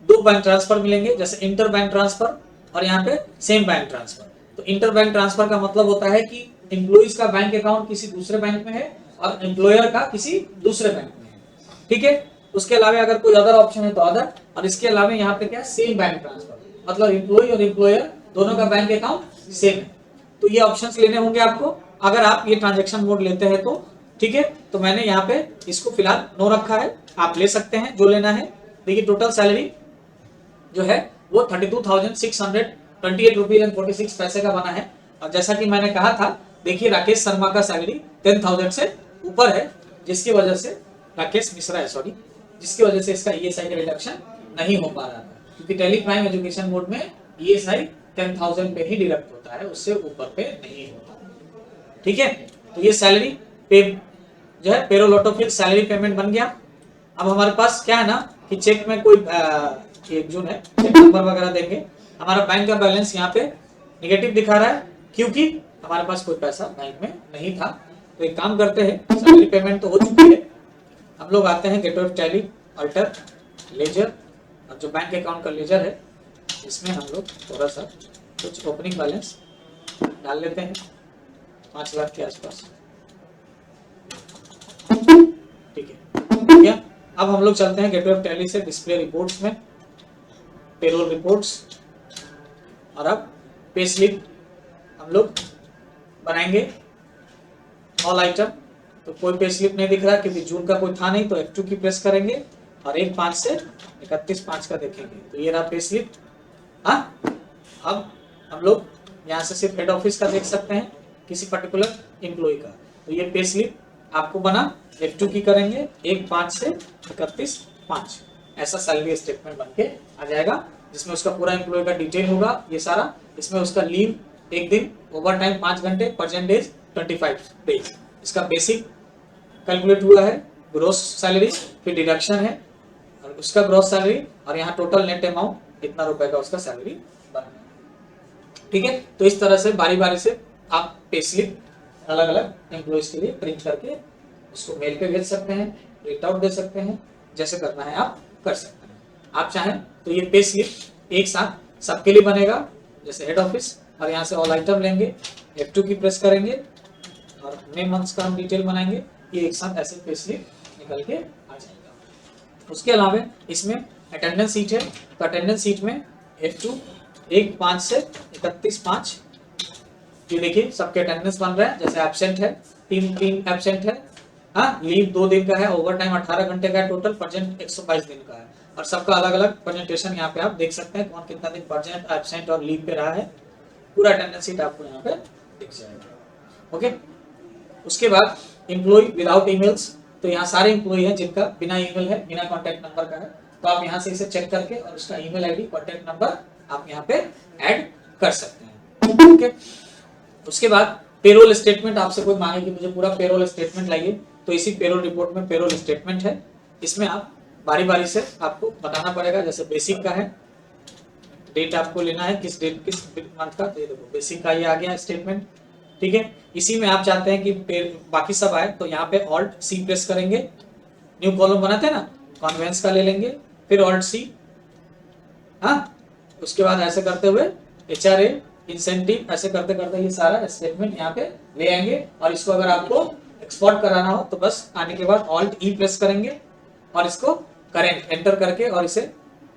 2 बैंक ट्रांसफर मिलेंगे, जैसे इंटर बैंक ट्रांसफर और यहाँ पे सेम बैंक ट्रांसफर। तो इंटर बैंक ट्रांसफर का मतलब होता है कि एम्प्लॉइज का बैंक अकाउंट किसी दूसरे बैंक में है और एम्प्लॉयर का किसी दूसरे बैंक में है, ठीक है। उसके अलावा अगर कोई अदर ऑप्शन है तो अदर, और इसके अलावा यहाँ पे क्या है, सेम बैंक ट्रांसफर, मतलब एम्प्लॉय और एम्प्लॉयर दोनों का बैंक अकाउंट सेम है। तो ये ऑप्शंस लेने होंगे आपको अगर आप ये ट्रांजैक्शन मोड लेते हैं तो, ठीक है। तो मैंने यहाँ पे इसको फिलहाल नो रखा है, आप ले सकते हैं जो लेना है। देखिए टोटल सैलरी जो है वो 32,628 रुपीज एंड 46 पैसे का बना है। और जैसा कि मैंने कहा था, देखिए राकेश शर्मा का सैलरी 10,000 से ऊपर है, जिसकी वजह से राकेश मिश्रा है, सॉरी, जिसकी वजह से इसका ईएसआई का रिडक्शन नहीं हो पा रहा था, क्योंकि टेली प्राइम एजुकेशन मोड में ईएसआई 10,000 पे ही डिडक्ट होता है, उससे ऊपर पे नहीं होता, ठीक है। तो ये सैलरी पे जो है payroll auto fill salary payment बन गया। अब हमारे पास क्या है ना कि चेक में कोई एक जून है, चेक नंबर वगैरह देंगे। हमारा बैंक का बैलेंस यहाँ पे निगेटिव दिखा रहा है क्योंकि हमारे पास कोई पैसा बैंक में नहीं था। तो एक काम करते हैं, सैलरी पेमेंट तो हो चुकी है, हम लोग आते हैं gateway of Tally, alter, ledger, और जो बैंक अकाउंट का लेजर है इसमें हम लोग थोड़ा सा कुछ ओपनिंग बैलेंस डाल लेते हैं 5 लाख के आसपास, ठीक है क्या। अब हम लोग चलते हैं गेटवे ऑफ टैली से डिस्प्ले रिपोर्ट्स में, पेरोल रिपोर्ट्स, और अब पे स्लिप हम लोग बनाएंगे ऑल आइटम। तो कोई पे स्लिप नहीं दिख रहा क्योंकि जून का कोई था नहीं, तो F2 की प्रेस करेंगे और 1/5 से 31/5 का देखेंगे। तो ये रहा पे स्लिप। हाँ, अब हम लोग यहाँ से सिर्फ हेड ऑफिस का देख सकते हैं, किसी पर्टिकुलर एम्प्लॉय का। तो ये पे स्लिप आपको बना, F2 की करेंगे, 1/5 से 31/5, ऐसा सैलरी स्टेटमेंट बन के आ जाएगा, जिसमें उसका पूरा एम्प्लॉय का डिटेल होगा ये सारा। इसमें उसका लीव 1 दिन, ओवर टाइम 5 घंटे, प्रेजेंट डेज 25 डेज, इसका बेसिक कैलकुलेट हुआ है, ग्रोस सैलरी, फिर डिडक्शन है और उसका ग्रोस सैलरी, और यहाँ टोटल नेट अमाउंट इतना रुपए का उसका सैलरी बना, ठीक है। तो इस तरह से बारी बारी से आप पे स्लिप अलग अलग एम्प्लॉइज के लिए प्रिंट करके उसको मेल पे भेज सकते हैं, प्रिंट आउट दे सकते हैं, जैसे करना है आप कर सकते हैं। आप चाहें तो ये पे स्लिप एक साथ सबके लिए बनेगा, जैसे हेड ऑफिस, और यहाँ से ऑल आइटम लेंगे, F2 की प्रेस करेंगे और मे मंथ्स का हम डिटेल बनाएंगे, ये एक साथ ऐसे पे स्लिप निकल के आ जाएगा। उसके अलावा इसमें अटेंडेंस सीट है, तो अटेंडेंस सीट में F2 1/5 से 31/5, ये देखिए सबके अटेंडेंस बन रहा है, जैसे एब्सेंट है 3 एब्सेंट है, हाँ, लीव 2 दिन का है, ओवर टाइम 18 घंटे का है, टोटल प्रेजेंट 122 दिन का है, और सबका अलग अलग प्रेजेंटेशन यहाँ पे आप देख सकते हैं, कौन कितना दिन प्रेजेंट, एब्सेंट और लीव पे रहा है, पूरा अटेंडेंस सीट आपको यहाँ पे दिख जाएगा। ओके, उसके बाद एम्प्लॉय विदाउट ईमेल्स, तो यहाँ सारे एम्प्लॉय हैं जिनका बिना ईमेल है, बिना कॉन्टैक्ट नंबर का है, तो आप यहाँ से इसे चेक करके और उसका ईमेल आईडी, कॉन्टैक्ट नंबर आप यहाँ पे ऐड कर सकते हैं। ओके, उसके बाद पेरोल स्टेटमेंट, आपसे कोई मांगे कि मुझे पूरा पेरोल स्टेटमेंट लाइए, तो इसी पेरोल रिपोर्ट में पेरोल स्टेटमेंट है, इसमें आप बारी बारी से आपको बताना पड़ेगा, जैसे बेसिक का है, डेट आपको लेना है किस डेट किस मंथ का, तो ये देखो बेसिक का ये आ गया स्टेटमेंट, ठीक है। इसी में आप चाहते हैं कि बाकी सब आए, तो यहाँ पे ऑल्ट सी प्रेस करेंगे, न्यू कॉलम बनाते हैं ना, कॉन्वेंस का ले लेंगे, फिर ऑल्ट सी, हाँ, उसके बाद ऐसे करते हुए HRA इंसेंटिव, ऐसे करते करते ये सारा स्टेटमेंट यहाँ पे ले आएंगे, और इसको अगर आपको एक्सपोर्ट कराना हो तो बस आने के बाद ऑल्ट ई प्रेस करेंगे और इसको करेंट एंटर करके, और इसे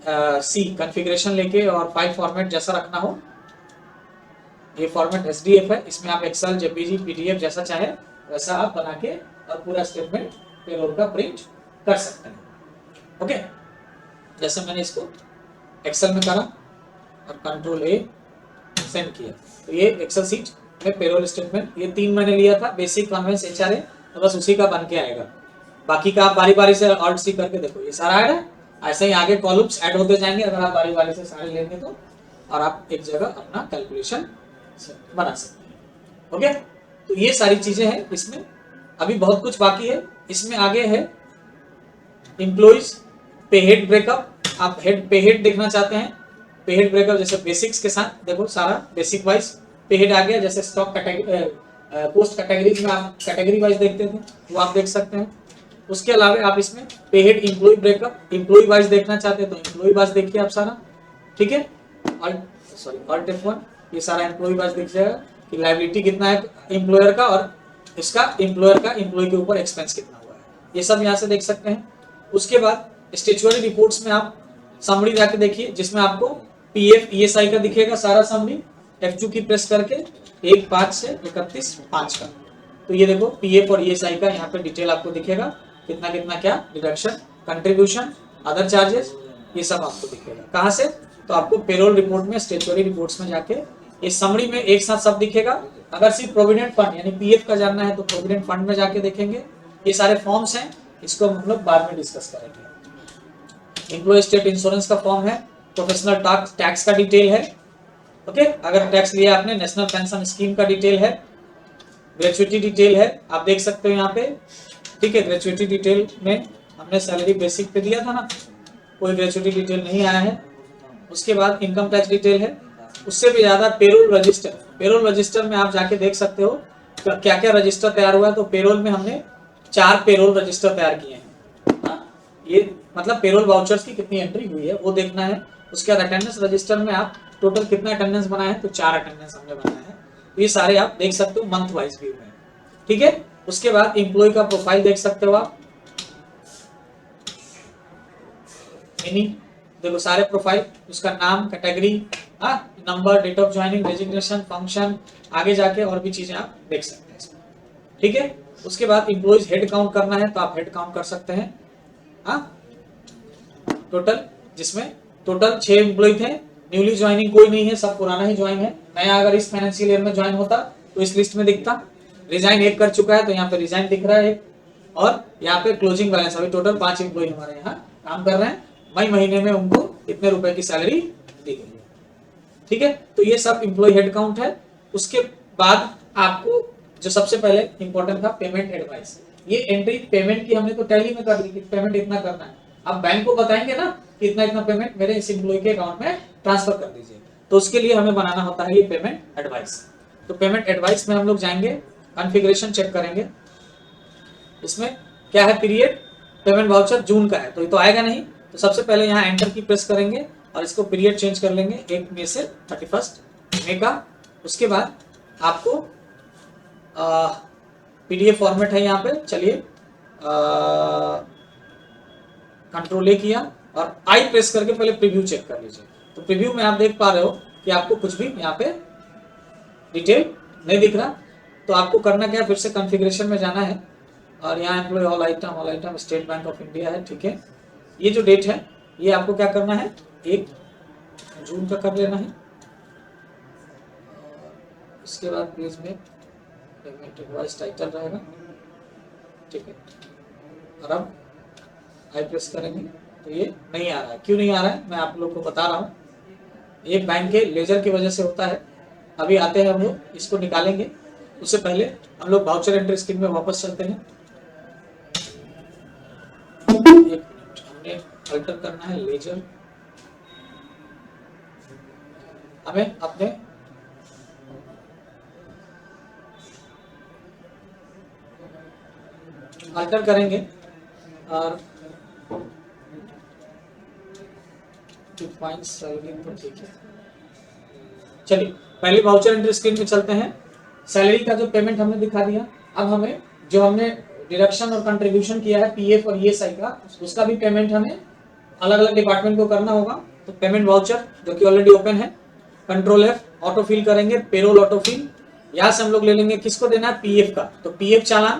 सी कॉन्फ़िगरेशन लेके और फाइल फॉर्मेट जैसा रखना हो, ये फॉर्मेट SDF है, इसमें आप एक्सेल, JPG, PDF जैसा चाहे वैसा आप बना के और पूरा स्टेटमेंट पेरोल का प्रिंट कर सकते हैं। ओके, जैसे मैंने इसको एक्सेल में करा और कंट्रोल A सेंड किया, तो ये एक्सेल सीट में पेरोल स्टेटमेंट, ये 3 मैंने लिया था, बेसिक, कॉन्वेंस, HRA, तो बस उसी का बन के आएगा। बाकी का आप बारी बारी से ऑल्ट सी करके देखो, ये सारा ऐड है, ऐसे ही आगे कॉलम्स ऐड होते जाएंगे अगर आप बारी बारी से सारे लेंगे तो, और आप एक जगह अपना कैलकुलेशन बना सकते हैं। ओके, तो ये सारी चीजें हैं इसमें, अभी बहुत कुछ बाकी है। इसमें आगे है एम्प्लॉइज पे हेड ब्रेकअप, आप पे हेड देखना चाहते हैं, पे हेड ब्रेकअप जैसे बेसिक्स के साथ देखो सारा बेसिक वाइज पे हेड आ गया, जैसे स्टॉक कैटेगरी, पोस्ट कैटेगरीज में आप कैटेगरी वाइज देखते थे वो आप देख सकते हैं। उसके अलावा आप इसमें pay head employee breakup employee wise देखना चाहते हैं तो एम्प्लॉय वाइज देखिए आप सारा, ठीक है, और सॉरी ऑल्ट F1, ये सारा एम्प्लॉय वाइज दिख जाएगा कि लायबिलिटी कितना है एम्प्लॉयर का और इसका एम्प्लॉयर का एम्प्लॉय के ऊपर एक्सपेंस कितना हुआ है, ये सब यहाँ से देख सकते हैं। उसके बाद स्टेचुअरी रिपोर्ट्स में आप समरी जाके देखिए, जिसमें आपको पीएफ ईएसआई का दिखेगा सारा समरी, F2 की प्रेस करके 1/5 से 31/5 का। तो ये देखो पीएफ और ईएसआई का यहाँ पे डिटेल आपको दिखेगा, कितना कितना क्या डिडक्शन, कंट्रीब्यूशन, अदर चार्जेस, ये सब आपको दिखेगा। कहाँ से? तो आपको पेरोल रिपोर्ट में, स्टेचुअरी रिपोर्ट्स में जाके इस समरी में एक साथ सब दिखेगा। अगर सिर्फ प्रोविडेंट फंड यानी पीएफ का जानना है तो प्रोविडेंट फंड में जाके देखेंगे। ये सारे फॉर्म्स हैं, इसको हम लोग बाद में डिस्कस करेंगे। एम्प्लॉय स्टेट इंश्योरेंस का फॉर्म है, प्रोफेशनल टैक्स का डिटेल है, ओके, अगर टैक्स लिया आपने, नेशनल पेंशन स्कीम का डिटेल है, ग्रेचुइटी डिटेल है, आप देख सकते हो यहाँ पे, ठीक है। ग्रेचुइटी डिटेल में हमने सैलरी बेसिक पे दिया था ना, कोई ग्रेचुइटी डिटेल नहीं आया है। उसके बाद इनकम टैक्स डिटेल है, उससे भी ज्यादा पेरोल रजिस्टर, पेरोल रजिस्टर में आप जाके देख सकते हो क्या क्या रजिस्टर तैयार हुआ है। तो पेरोल में हमने 4 पेरोल रजिस्टर तैयार किए हैं, ये मतलब पेरोल वाउचर्स की कितनी एंट्री हुई है वो देखना है। उसके बाद अटेंडेंस रजिस्टर में आप टोटल कितना अटेंडेंस बनाया है, तो 4 अटेंडेंस हमने बनाया है। तो ये सारे आप देख सकते हो मंथ वाइज व्यू में, ठीक है। उसके बाद एम्प्लॉय का प्रोफाइल देख सकते हो आप, देखो सारे प्रोफाइल, उसका नाम, category, number, date of joining, designation, function, आगे जाके और भी चीजें आप देख सकते हैं इसमें, ठीक है। उसके बाद एम्प्लॉइज हेड काउंट करना है तो आप हेड काउंट कर सकते हैं, टोटल, जिसमें टोटल 6 एम्प्लॉय थे, न्यूली ज्वाइनिंग कोई नहीं है, सब पुराना ही ज्वाइन है। नया अगर इस फाइनेंशियल ईयर में ज्वाइन होता तो इस लिस्ट में दिखता। रिजाइन एक कर चुका है तो यहाँ पे रिजाइन दिख रहा है, और यहाँ पे क्लोजिंग बैलेंस, अभी टोटल 5 एम्प्लॉय हमारे यहाँ काम कर रहे हैं, मई महीने में उनको कितने रुपए की सैलरी दी गई है, ठीक है। तो ये सब एम्प्लॉय हेड काउंट है। उसके बाद आपको जो सबसे पहले इंपॉर्टेंट था पेमेंट एडवाइस, ये एंट्री पेमेंट की हमने तो टैली में कर दी कि पेमेंट इतना करना है। अब बैंक को बताएंगे ना कि इतना इतना पेमेंट मेरे इस एम्प्लॉय के अकाउंट में ट्रांसफर कर दीजिए, तो उसके लिए हमें बनाना होता है ये पेमेंट एडवाइस। तो पेमेंट एडवाइस में हम लोग जाएंगे, कॉन्फ़िगरेशन चेक करेंगे, इसमें क्या है, पीरियड पेमेंट वाउचर जून का है तो ये तो आएगा नहीं। तो सबसे पहले यहाँ एंटर की प्रेस करेंगे और इसको पीरियड चेंज कर लेंगे 1 मई से 31 मई का। उसके बाद आपको पीडीएफ फॉर्मेट है यहाँ पे, चलिए कंट्रोल ए किया और आई प्रेस करके पहले प्रीव्यू चेक कर लीजिए। तो प्रीव्यू में आप देख पा रहे हो कि आपको कुछ भी यहाँ पे डिटेल नहीं दिख रहा। तो आपको करना क्या है, फिर से कॉन्फ़िगरेशन में जाना है और यहाँ employee all item State Bank of India है, ठीक है। ये जो डेट है ये आपको क्या करना है, 1 जून का कर लेना है। इसके बाद पेज में पेमेंट एडवाइस टाइटल रहेगा, ठीक है। और अब आई प्रेस करेंगे तो ये नहीं आ रहा है। क्यों नहीं आ रहा है मैं आप लोग को बता रहा हूँ, ये बैंक के लेजर की वजह से होता है। अभी आते हैं हम लोग इसको निकालेंगे, उससे पहले हम लोग वाउचर एंट्री स्क्रीन में वापस चलते हैं। एक मिनट, हमने अल्टर करना है लेजर, हमें अपने अल्टर करेंगे और तो ठीक है। चलिए पहले वाउचर एंट्री स्क्रीन में चलते हैं। सैलरी का जो पेमेंट हमने दिखा दिया, अब हमें जो हमने डिडक्शन और कंट्रीब्यूशन किया है पीएफ और ईएसआई का, उसका भी पेमेंट हमें अलग अलग डिपार्टमेंट को करना होगा। तो पेमेंट वाउचर जो कि ऑलरेडी ओपन है, कंट्रोल F ऑटो फिल करेंगे, पेरोल ऑटो फिल, यहाँ से हम लोग ले लेंगे किसको देना है, पीएफ का। तो पीएफ चालान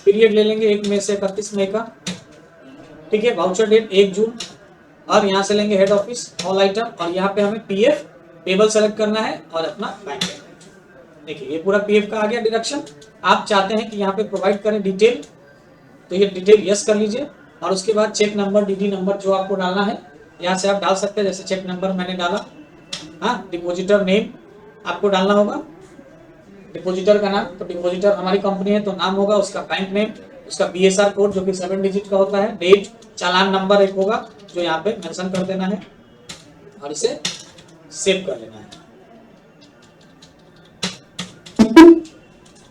पीरियड ले लेंगे 1 मई से 31 मई का, ठीक है। वाउचर डेट 1 जून, और यहाँ से लेंगे हेड ऑफिस ऑल आइटम, और यहाँ पे हमें पीएफ टेबल सेलेक्ट करना है और अपना बैंक अकाउंट। देखिए ये पूरा पीएफ का आ गया डिडक्शन। आप चाहते हैं कि यहाँ पे प्रोवाइड करें डिटेल, तो ये डिटेल यस कर लीजिए, और उसके बाद चेक नंबर, डीडी नंबर जो आपको डालना है यहाँ से आप डाल सकते हैं। जैसे चेक नंबर मैंने डाला, हाँ, डिपोजिटर नेम आपको डालना होगा, डिपोजिटर का नाम, तो डिपोजिटर हमारी कंपनी है तो नाम होगा, उसका बैंक नेम, उसका बीएसआर कोड जो कि 7 डिजिट का होता है, डेट, चालान नंबर एक होगा जो यहाँ पे मेंशन कर देना है और इसे सेव कर लेना है,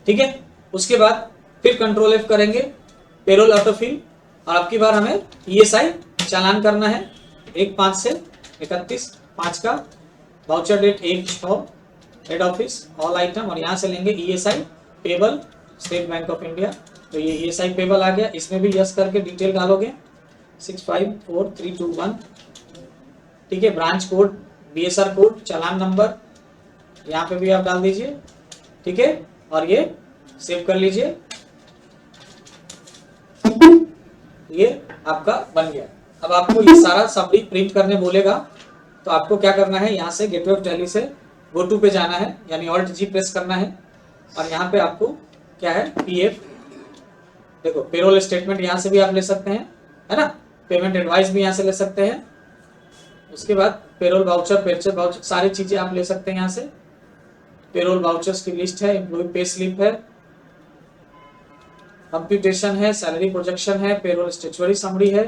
ठीक है। उसके बाद फिर कंट्रोल F करेंगे, पेरोल ऑटो फिल, और अब की बार हमें ईएसआई चालान करना है 1/5 से 31/5 का, voucher date 1/6, head office all item, और यहाँ से लेंगे ESI payable State Bank of India. तो ये ESI पेबल आ गया, इसमें भी यस करके डिटेल डालोगे 654321, ठीक है। ब्रांच कोड, BSR कोड, चालान नंबर यहाँ पे भी आप डाल दीजिए, ठीक है, और ये सेव कर लीजिए। ये आपका बन गया। अब आपको ये सारा समरी प्रिंट करने बोलेगा, तो आपको क्या करना है, यहाँ से गेटवे ऑफ टैली से गो टू पे जाना है, यानी ऑल्ट G प्रेस करना है, और यहाँ पे आपको क्या है, PF, देखो पेरोल स्टेटमेंट यहाँ से भी आप ले सकते हैं, है ना, पेमेंट एडवाइस भी यहाँ से ले सकते हैं, उसके बाद पेरोल वाउचर, परचेज वाउचर, सारी चीजें आप ले सकते हैं यहाँ से। पेरोल वाउचर्स की लिस्ट है, एम्प्लॉय पे स्लिप है, कंप्यूटेशन है, सैलरी प्रोजेक्शन है, पेरोल स्टेचुअरी समरी है,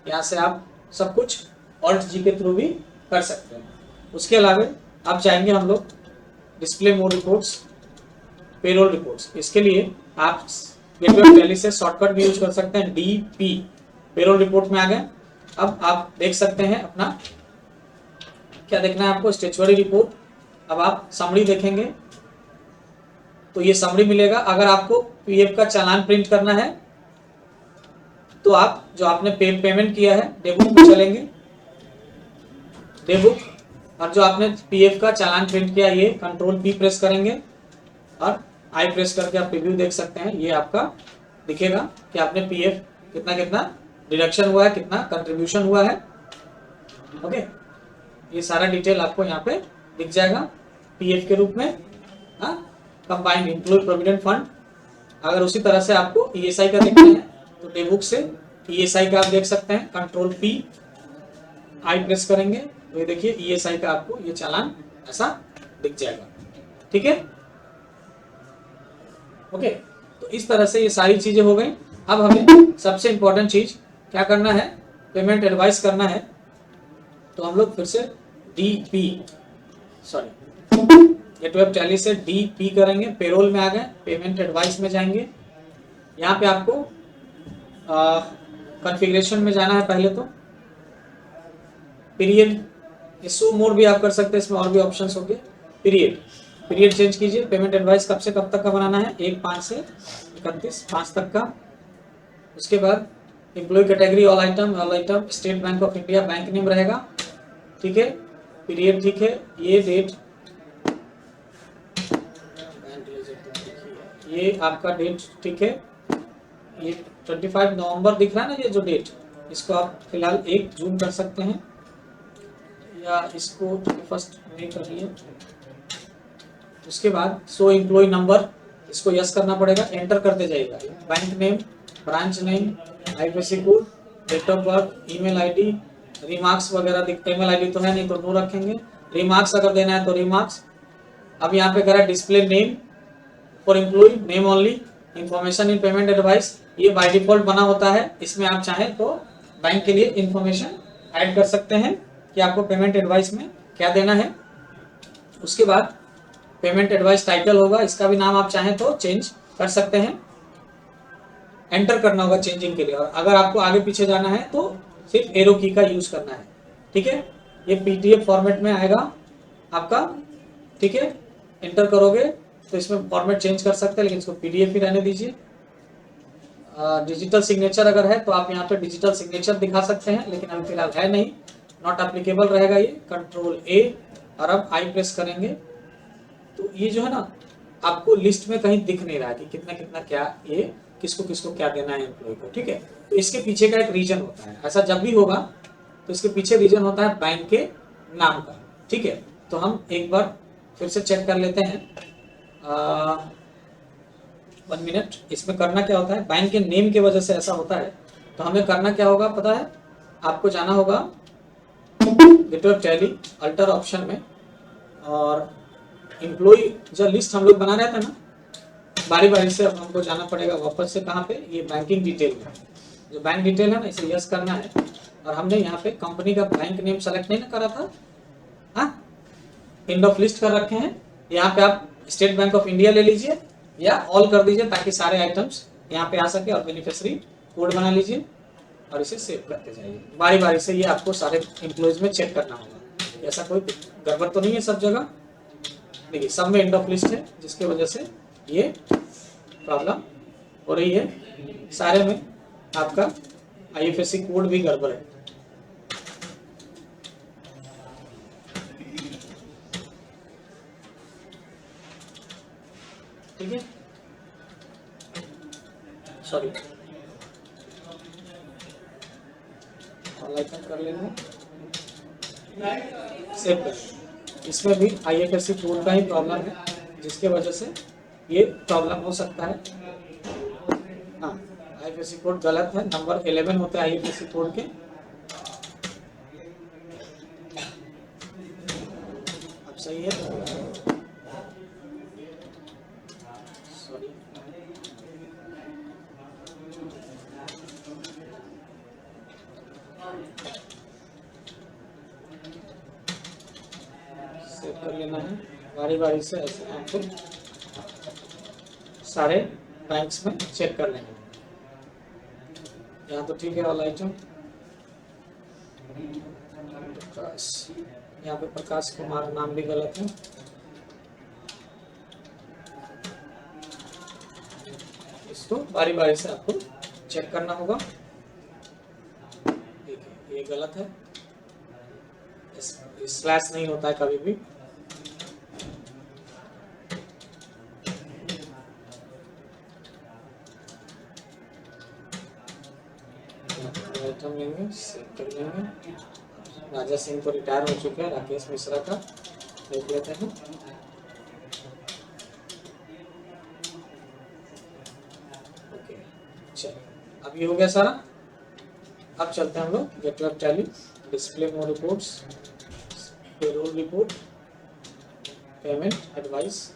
यहाँ से आप सब कुछ ऑल्ट G के थ्रू भी कर सकते हैं। उसके अलावा आप चाहेंगे हम लोग display more reports, payroll reports, इसके लिए आप गेटवे ऑफ टैली से शॉर्टकट भी यूज कर सकते हैं, DP, पेरोल रिपोर्ट में आ गए। अब आप देख सकते हैं अपना क्या देखना है आपको, स्टेचुअरी रिपोर्ट। अब आप समरी देखेंगे तो ये समरी मिलेगा। अगर आपको PF का चालान प्रिंट करना है तो आप जो आपने पेमेंट किया है डेबुक में चलेंगे, डेबुक, और जो आपने PF का चालान प्रिंट किया ये कंट्रोल P प्रेस करेंगे और I प्रेस करके आप प्रीव्यू देख सकते हैं। ये आपका दिखेगा कि आपने PF कितना कितना डिडक्शन हुआ है, कितना कंट्रीब्यूशन हुआ है, ओके। ये सारा डिटेल आपको यहाँ पे दिख जाएगा PF के रूप में, कंबाइंड एम्प्लॉय प्रोविडेंट फंड। अगर उसी तरह से आपको ESI का देखना है तो डेबुक से ESI का आप देख सकते हैं, कंट्रोल P I प्रेस करेंगे तो ये देखिए ESI का आपको ये चालान ऐसा दिख जाएगा, ठीक है, ओके। तो इस तरह से ये सारी चीजें हो गई। अब हमें सबसे इंपॉर्टेंट चीज क्या करना है, पेमेंट एडवाइस करना है। तो हम लोग फिर से DP, sorry, gateway of tally से DP करेंगे, पेरोल में आ गए, पेमेंट एडवाइस में जाएंगे। यहाँ पे आपको कॉन्फ़िगरेशन में जाना है पहले तो, पीरियड, शो मोड भी आप कर सकते हैं, इसमें और भी ऑप्शंस होंगे। पीरियड चेंज कीजिए, पेमेंट एडवाइस कब से कब तक का बनाना है, 1/5 से 31/5 तक का। उसके बाद employee category all item State Bank of India, bank name रहेगा, ठीक है, पीरियड ठीक है, ये डेट, ये आपका डेट ठीक है, ये 25 नवंबर दिख रहा है ना, ये जो डेट, इसको आप फिलहाल 1 जून कर सकते हैं, या इसको 1 मई करिए। उसके बाद शो एम्प्लॉय नंबर, इसको यस करना पड़ेगा, एंटर करते जाइएगा। Bank name, branch name, IFSC code, date of birth, email ID, remarks वगैरह, ईमेल आईडी तो है नहीं तो नो रखेंगे, रिमार्क्स अगर देना है तो रिमार्क्स। अब यहाँ पे करा display name for employee, name only, information in payment advice, ये बाय डिफॉल्ट बना होता है, इसमें आप चाहें तो बैंक के लिए इंफॉर्मेशन ऐड कर सकते हैं कि आपको पेमेंट एडवाइस में क्या देना है। उसके बाद पेमेंट एडवाइस टाइटल होगा, इसका भी नाम आप चाहें तो चेंज कर सकते हैं, एंटर करना होगा चेंजिंग के लिए, और अगर आपको आगे पीछे जाना है तो सिर्फ एरो की का यूज करना है, ठीक है। ये PDF फॉर्मेट में आएगा आपका, ठीक है, एंटर करोगे तो इसमें फॉर्मेट चेंज कर सकते हैं, लेकिन इसको PDF ही रहने दीजिए। डिजिटल सिग्नेचर अगर है तो आप यहाँ पे डिजिटल सिग्नेचर दिखा सकते हैं, लेकिन अभी फिलहाल है नहीं, नॉट एप्लीकेबल रहेगा ये, कंट्रोल A, और अब I प्रेस करेंगे तो ये जो है ना आपको लिस्ट में कहीं दिख नहीं रहा कि कितना कितना क्या, ये किसको किसको क्या देना है एम्प्लॉय को, ठीक है। तो इसके पीछे का एक रीजन होता है, ऐसा जब भी होगा तो इसके पीछे रीजन होता है बैंक के नाम का, ठीक है। तो हम एक बार फिर से चेक कर लेते हैं, 1 मिनट। इसमें करना क्या होता है, बैंक के नेम की वजह से ऐसा होता है, तो हमें करना क्या होगा पता है, आपको जाना होगा gateway of Tally alter option में, और एम्प्लॉय जो लिस्ट हम लोग बना रहे थे ना, बारी बारी से अब हमको जाना पड़ेगा वापस से, कहाँ पे, ये बैंकिंग डिटेल में, जो बैंक डिटेल है ना इसे यस करना है, और हमने यहाँ पे कंपनी का बैंक नेम सेलेक्ट नहीं ना करा था, हाँ, एंड ऑफ लिस्ट कर रखे हैं। यहाँ पे आप स्टेट बैंक ऑफ इंडिया ले लीजिए या ऑल कर दीजिए ताकि सारे आइटम्स यहाँ पे आ सके, और बेनिफिशियरी कोड बना लीजिए और इसे सेव करते जाइए। बारी बारी से ये आपको सारे एम्प्लॉयज में चेक करना होगा, ऐसा कोई गड़बड़ तो नहीं है सब जगह, देखिए सब में एंड ऑफ लिस्ट है, जिसके वजह से ये प्रॉब्लम हो रही है। सारे में आपका IFSC कोड भी गड़बड़ है। ठीक है, सॉरी ऑनलाइन कर लेंगे, सेव कर। इसमें भी IFSC कोड का ही प्रॉब्लम है, जिसके वजह से ये प्रॉब्लम हो सकता है। हाँ, IFSC कोड गलत है, नंबर 11 होता है IFSC कोड के। अब सही है, सॉरी सेव कर लेना है। बारी बारी से ऐसे आपको सारे बैंक्स में चेक कर लेंगे। यहाँ तो ठीक है ऑल आइटम। प्रकाश, यहाँ पे प्रकाश कुमार नाम भी गलत है। इसको बारी बारी से आपको चेक करना होगा। देखिए ये गलत है, स्लैश नहीं होता है कभी भी। आइटम लेंगे, सेव कर लेंगे। राजा सिंह तो रिटायर हो चुके हैं, राकेश मिश्रा का देख लेते हैं। ओके चलो, अब ये हो गया सारा। अब चलते हैं हम लोग gateway Tally, display more reports, payroll report, payment advice,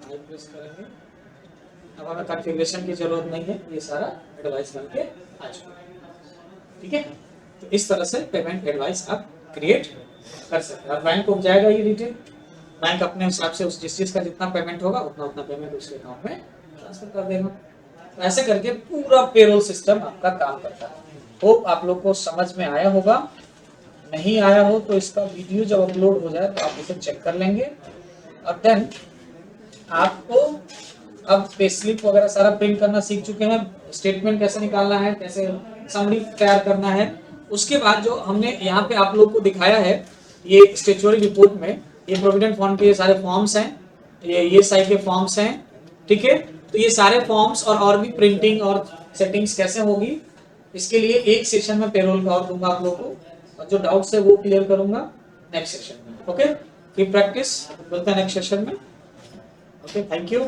I press करेंगे। अब हमें कॉन्फ़िगरेशन की जरूरत नहीं है, ये सारा एडवाइस बन के आ चुका है। ठीक है, तो इस तरह से पेमेंट एडवाइस आप क्रिएट कर सकते हैं। और बैंक को जाएगा ये डिटेल, बैंक अपने हिसाब से उस जिस चीज का जितना पेमेंट होगा उतना पेमेंट उसके अकाउंट में ट्रांसफर कर देगा। तो ऐसे करके पूरा पेरोल सिस्टम आपका काम करता है। होप आप लोग को समझ में आया होगा। नहीं आया हो तो इसका वीडियो जब अपलोड हो जाए तो आप उसे चेक कर लेंगे। और देन आपको अब पे स्लिप वगैरह सारा प्रिंट करना सीख चुके हैं, स्टेटमेंट कैसे निकालना है, कैसे समरी तैयार करना है। उसके बाद जो हमने यहाँ पे आप लोग को दिखाया है, ये स्टेचुअरी रिपोर्ट में ये प्रोविडेंट फंड के ये सारे फॉर्म्स हैं, ये साइड के फॉर्म्स हैं। ठीक है, तो ये सारे फॉर्म्स और भी प्रिंटिंग और सेटिंग्स कैसे होगी, इसके लिए एक सेशन में पेरोल का और दूंगा आप लोग को, और जो डाउट्स है वो क्लियर करूंगा नेक्स्ट सेशन में। ओके, कीप प्रैक्टिस, मिलते हैं नेक्स्ट सेशन में। Okay, thank you.